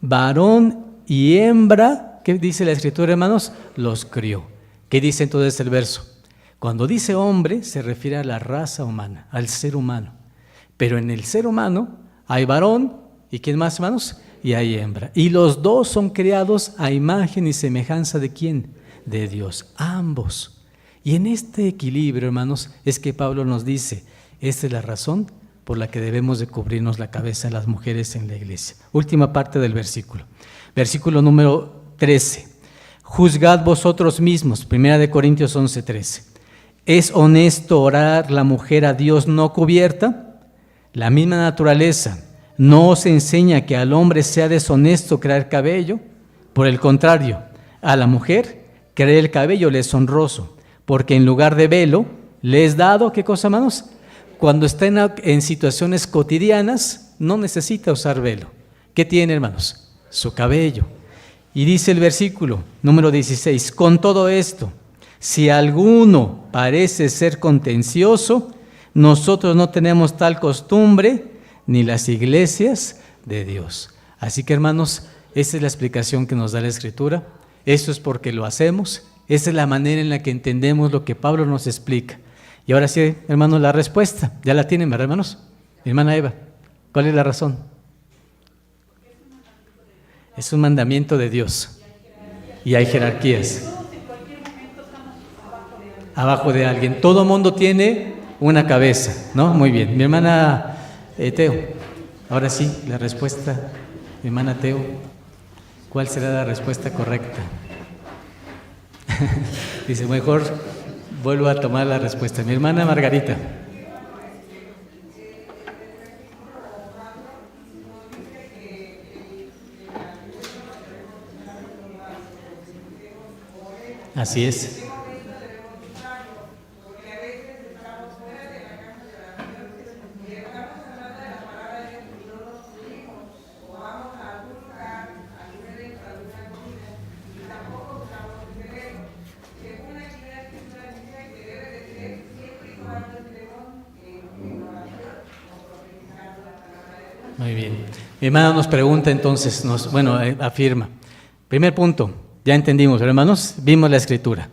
Varón y hembra, ¿qué dice la Escritura, hermanos? Los crió. ¿Qué dice entonces el verso? Cuando dice hombre, se refiere a la raza humana, al ser humano. Pero en el ser humano hay varón, ¿y quién más, hermanos? Y hay hembra. Y los dos son creados a imagen y semejanza ¿de quién? De Dios, ambos. Y en este equilibrio, hermanos, es que Pablo nos dice, esta es la razón por la que debemos de cubrirnos la cabeza las mujeres en la iglesia. Última parte del versículo. Versículo número 13. Juzgad vosotros mismos, 1 Corintios 11:13. ¿Es honesto orar la mujer a Dios no cubierta? La misma naturaleza no os enseña que al hombre sea deshonesto crear cabello. Por el contrario, a la mujer crear el cabello le es honroso, porque en lugar de velo le es dado, ¿qué cosa, hermanos? Cuando está en situaciones cotidianas, no necesita usar velo. ¿Qué tiene, hermanos? Su cabello. Y dice el versículo número 16, con todo esto, si alguno parece ser contencioso, nosotros no tenemos tal costumbre, ni las iglesias de Dios. Así que, hermanos, esa es la explicación que nos da la Escritura. Eso es porque lo hacemos. Esa es la manera en la que entendemos lo que Pablo nos explica. Y ahora sí, hermanos, la respuesta. Ya la tienen, ¿verdad, hermanos? Mi hermana Eva, ¿cuál es la razón? Es un mandamiento de Dios. Y hay jerarquías. Abajo de alguien. Todo mundo tiene una cabeza, ¿no? Muy bien. Mi hermana Teo, ahora sí, la respuesta. Mi hermana Teo, ¿cuál será la respuesta correcta? Dice, mejor vuelvo a tomar la respuesta. Mi hermana Margarita. Así es. Muy bien. Mi hermana nos pregunta entonces, afirma. Primer punto, ya entendimos, hermanos, vimos la Escritura.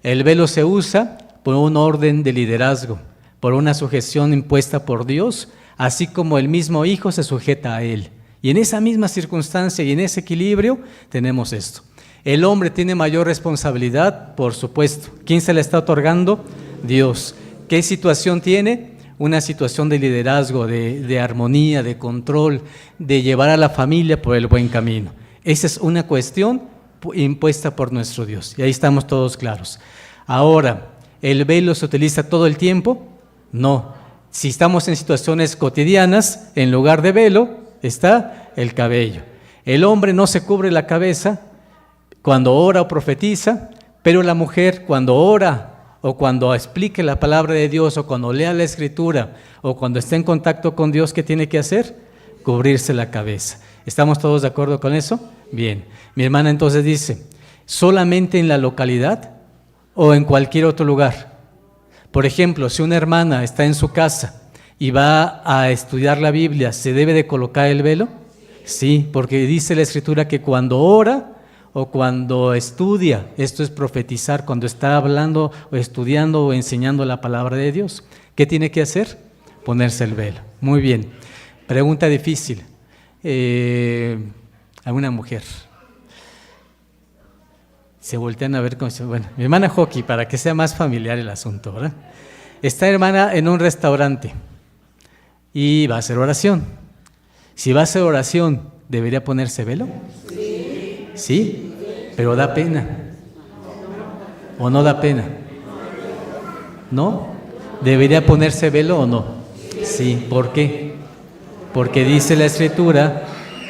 El velo se usa por un orden de liderazgo, por una sujeción impuesta por Dios, así como el mismo Hijo se sujeta a Él. Y en esa misma circunstancia y en ese equilibrio tenemos esto. El hombre tiene mayor responsabilidad, por supuesto. ¿Quién se le está otorgando? Dios. ¿Qué situación tiene? Una situación de liderazgo, de armonía, de control, de llevar a la familia por el buen camino. Esa es una cuestión impuesta por nuestro Dios. Y ahí estamos todos claros. Ahora, ¿el velo se utiliza todo el tiempo? No. Si estamos en situaciones cotidianas, en lugar de velo está el cabello. El hombre no se cubre la cabeza cuando ora o profetiza, pero la mujer cuando ora o cuando explique la palabra de Dios, o cuando lea la Escritura, o cuando esté en contacto con Dios, ¿qué tiene que hacer? Cubrirse la cabeza. ¿Estamos todos de acuerdo con eso? Bien. Mi hermana entonces dice, ¿solamente en la localidad o en cualquier otro lugar? Por ejemplo, si una hermana está en su casa y va a estudiar la Biblia, ¿se debe de colocar el velo? Sí, porque dice la Escritura que cuando ora o cuando estudia, esto es profetizar, cuando está hablando o estudiando o enseñando la palabra de Dios, ¿qué tiene que hacer? Ponerse el velo. Muy bien. Pregunta difícil. A una mujer. Se voltean a ver cómo se... Bueno, mi hermana Joaquín, para que sea más familiar el asunto, ¿verdad? Está hermana en un restaurante y va a hacer oración. Si va a hacer oración, ¿debería ponerse velo? Sí, pero da pena. ¿O no da pena? ¿No? ¿Debería ponerse velo o no? Sí, ¿por qué? Porque dice la Escritura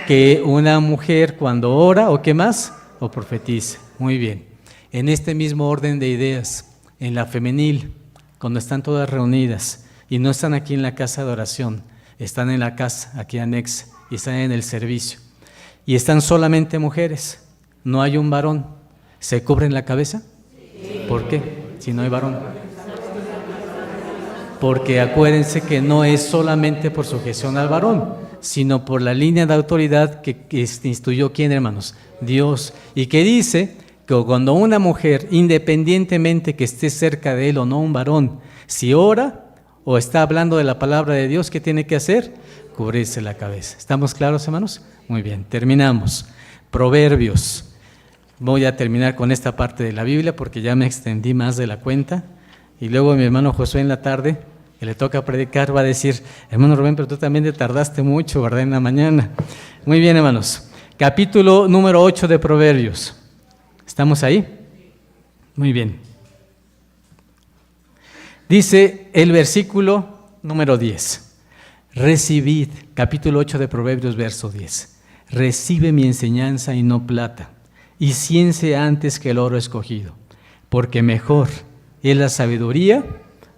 que una mujer cuando ora, ¿o qué más? O profetiza. Muy bien. En este mismo orden de ideas, en la femenil, cuando están todas reunidas y no están aquí en la casa de oración, están en la casa, aquí anexa, y están en el servicio, y están solamente mujeres, no hay un varón, ¿se cubren la cabeza? ¿Por qué? Si no hay varón. Porque acuérdense que no es solamente por sujeción al varón, sino por la línea de autoridad que instituyó, ¿quién, hermanos? Dios. Y que dice que cuando una mujer, independientemente que esté cerca de él o no un varón, si ora o está hablando de la palabra de Dios, ¿qué tiene que hacer? Cubrirse la cabeza. ¿Estamos claros, hermanos? Muy bien, terminamos. Proverbios. Voy a terminar con esta parte de la Biblia porque ya me extendí más de la cuenta. Y luego mi hermano Josué en la tarde, que le toca predicar, va a decir: hermano Rubén, pero tú también te tardaste mucho, ¿verdad?, en la mañana. Muy bien, hermanos. Capítulo número 8 de Proverbios. ¿Estamos ahí? Muy bien. Dice el versículo número 10. Recibid, capítulo 8 de Proverbios, verso 10. Recibe mi enseñanza y no plata, y ciencia antes que el oro escogido, porque mejor es la sabiduría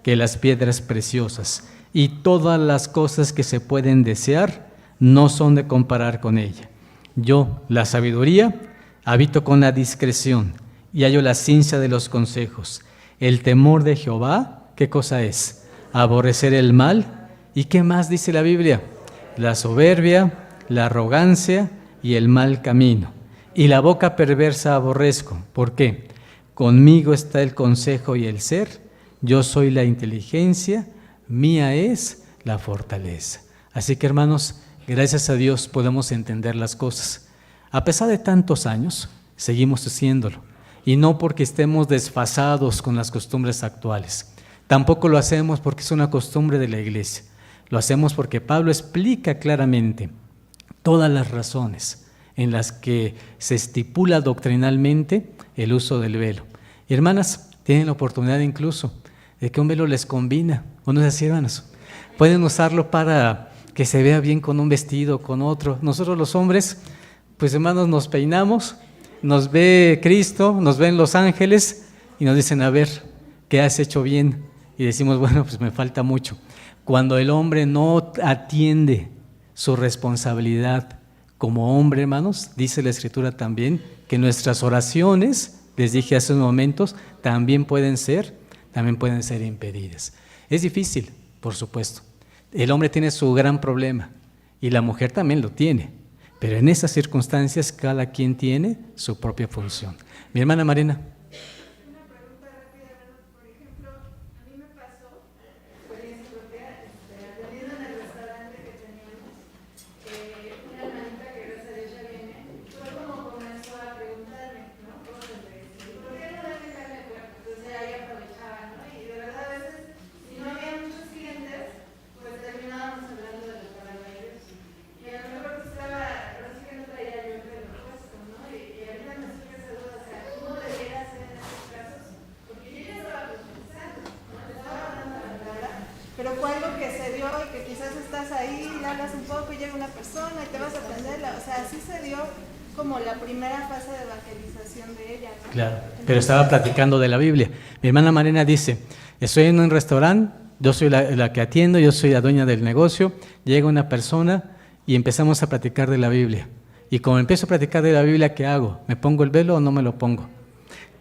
que las piedras preciosas, y todas las cosas que se pueden desear no son de comparar con ella. Yo, la sabiduría, habito con la discreción, y hallo la ciencia de los consejos. El temor de Jehová, ¿qué cosa es? Aborrecer el mal. ¿Y qué más dice la Biblia? La soberbia, la arrogancia y el mal camino. Y la boca perversa aborrezco. ¿Por qué? Conmigo está el consejo y el ser. Yo soy la inteligencia, mía es la fortaleza. Así que, hermanos, gracias a Dios podemos entender las cosas. A pesar de tantos años, seguimos haciéndolo. Y no porque estemos desfasados con las costumbres actuales. Tampoco lo hacemos porque es una costumbre de la iglesia. Lo hacemos porque Pablo explica claramente todas las razones en las que se estipula doctrinalmente el uso del velo. Y hermanas, tienen la oportunidad incluso de que un velo les combina, ¿o no es así, hermanos? Pueden usarlo para que se vea bien con un vestido, con otro. Nosotros los hombres, pues hermanos, nos peinamos, nos ve Cristo, nos ven los ángeles y nos dicen: a ver, ¿qué has hecho bien? Y decimos: bueno, pues me falta mucho. Cuando el hombre no atiende su responsabilidad como hombre, hermanos, dice la Escritura también que nuestras oraciones, les dije hace unos momentos, también pueden ser impedidas. Es difícil, por supuesto. El hombre tiene su gran problema y la mujer también lo tiene, pero en esas circunstancias cada quien tiene su propia función. Mi hermana Marina. Pero fue algo que se dio y que quizás estás ahí y hablas un poco y llega una persona y te vas a aprenderla. O sea, así se dio como la primera fase de evangelización de ella, ¿no? Claro, pero estaba platicando de la Biblia. Mi hermana Marina dice: estoy en un restaurante, yo soy la que atiendo, yo soy la dueña del negocio, llega una persona y empezamos a platicar de la Biblia. Y como empiezo a platicar de la Biblia, ¿qué hago? ¿Me pongo el velo o no me lo pongo?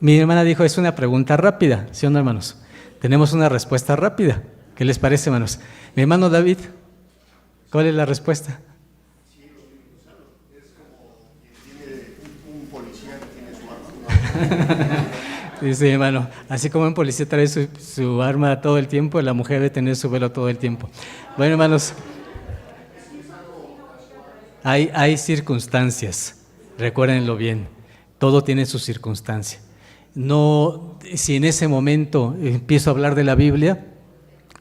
Mi hermana dijo: es una pregunta rápida, ¿sí o no, hermanos? Tenemos una respuesta rápida. ¿Qué les parece, hermanos? Mi hermano David, ¿cuál es la respuesta? Sí, es como quien tiene un policía que tiene su arma. Sí, hermano, así como un policía trae su arma todo el tiempo, la mujer debe tener su velo todo el tiempo. Bueno, hermanos, hay circunstancias, recuérdenlo bien, todo tiene su circunstancia. No, si en ese momento empiezo a hablar de la Biblia,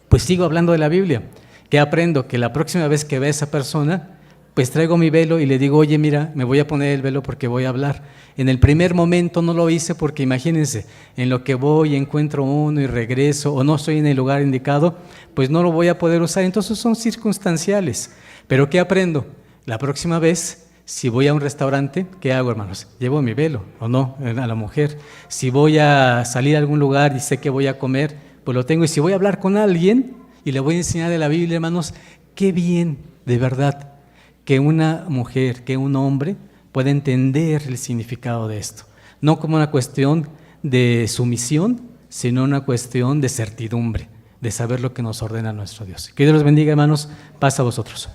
pues sigo hablando de la Biblia. ¿Qué aprendo? Que la próxima vez que vea a esa persona, pues traigo mi velo y le digo: oye, mira, me voy a poner el velo porque voy a hablar. En el primer momento no lo hice porque imagínense, en lo que voy encuentro uno y regreso, o no estoy en el lugar indicado, pues no lo voy a poder usar. Entonces son circunstanciales. Pero ¿qué aprendo? La próxima vez, si voy a un restaurante, ¿qué hago, hermanos? ¿Llevo mi velo o no a la mujer? Si voy a salir a algún lugar y sé que voy a comer, pues lo tengo. Y si voy a hablar con alguien y le voy a enseñar de la Biblia, hermanos, qué bien, de verdad, que una mujer, que un hombre pueda entender el significado de esto. No como una cuestión de sumisión, sino una cuestión de certidumbre, de saber lo que nos ordena nuestro Dios. Que Dios los bendiga, hermanos. Paz a vosotros.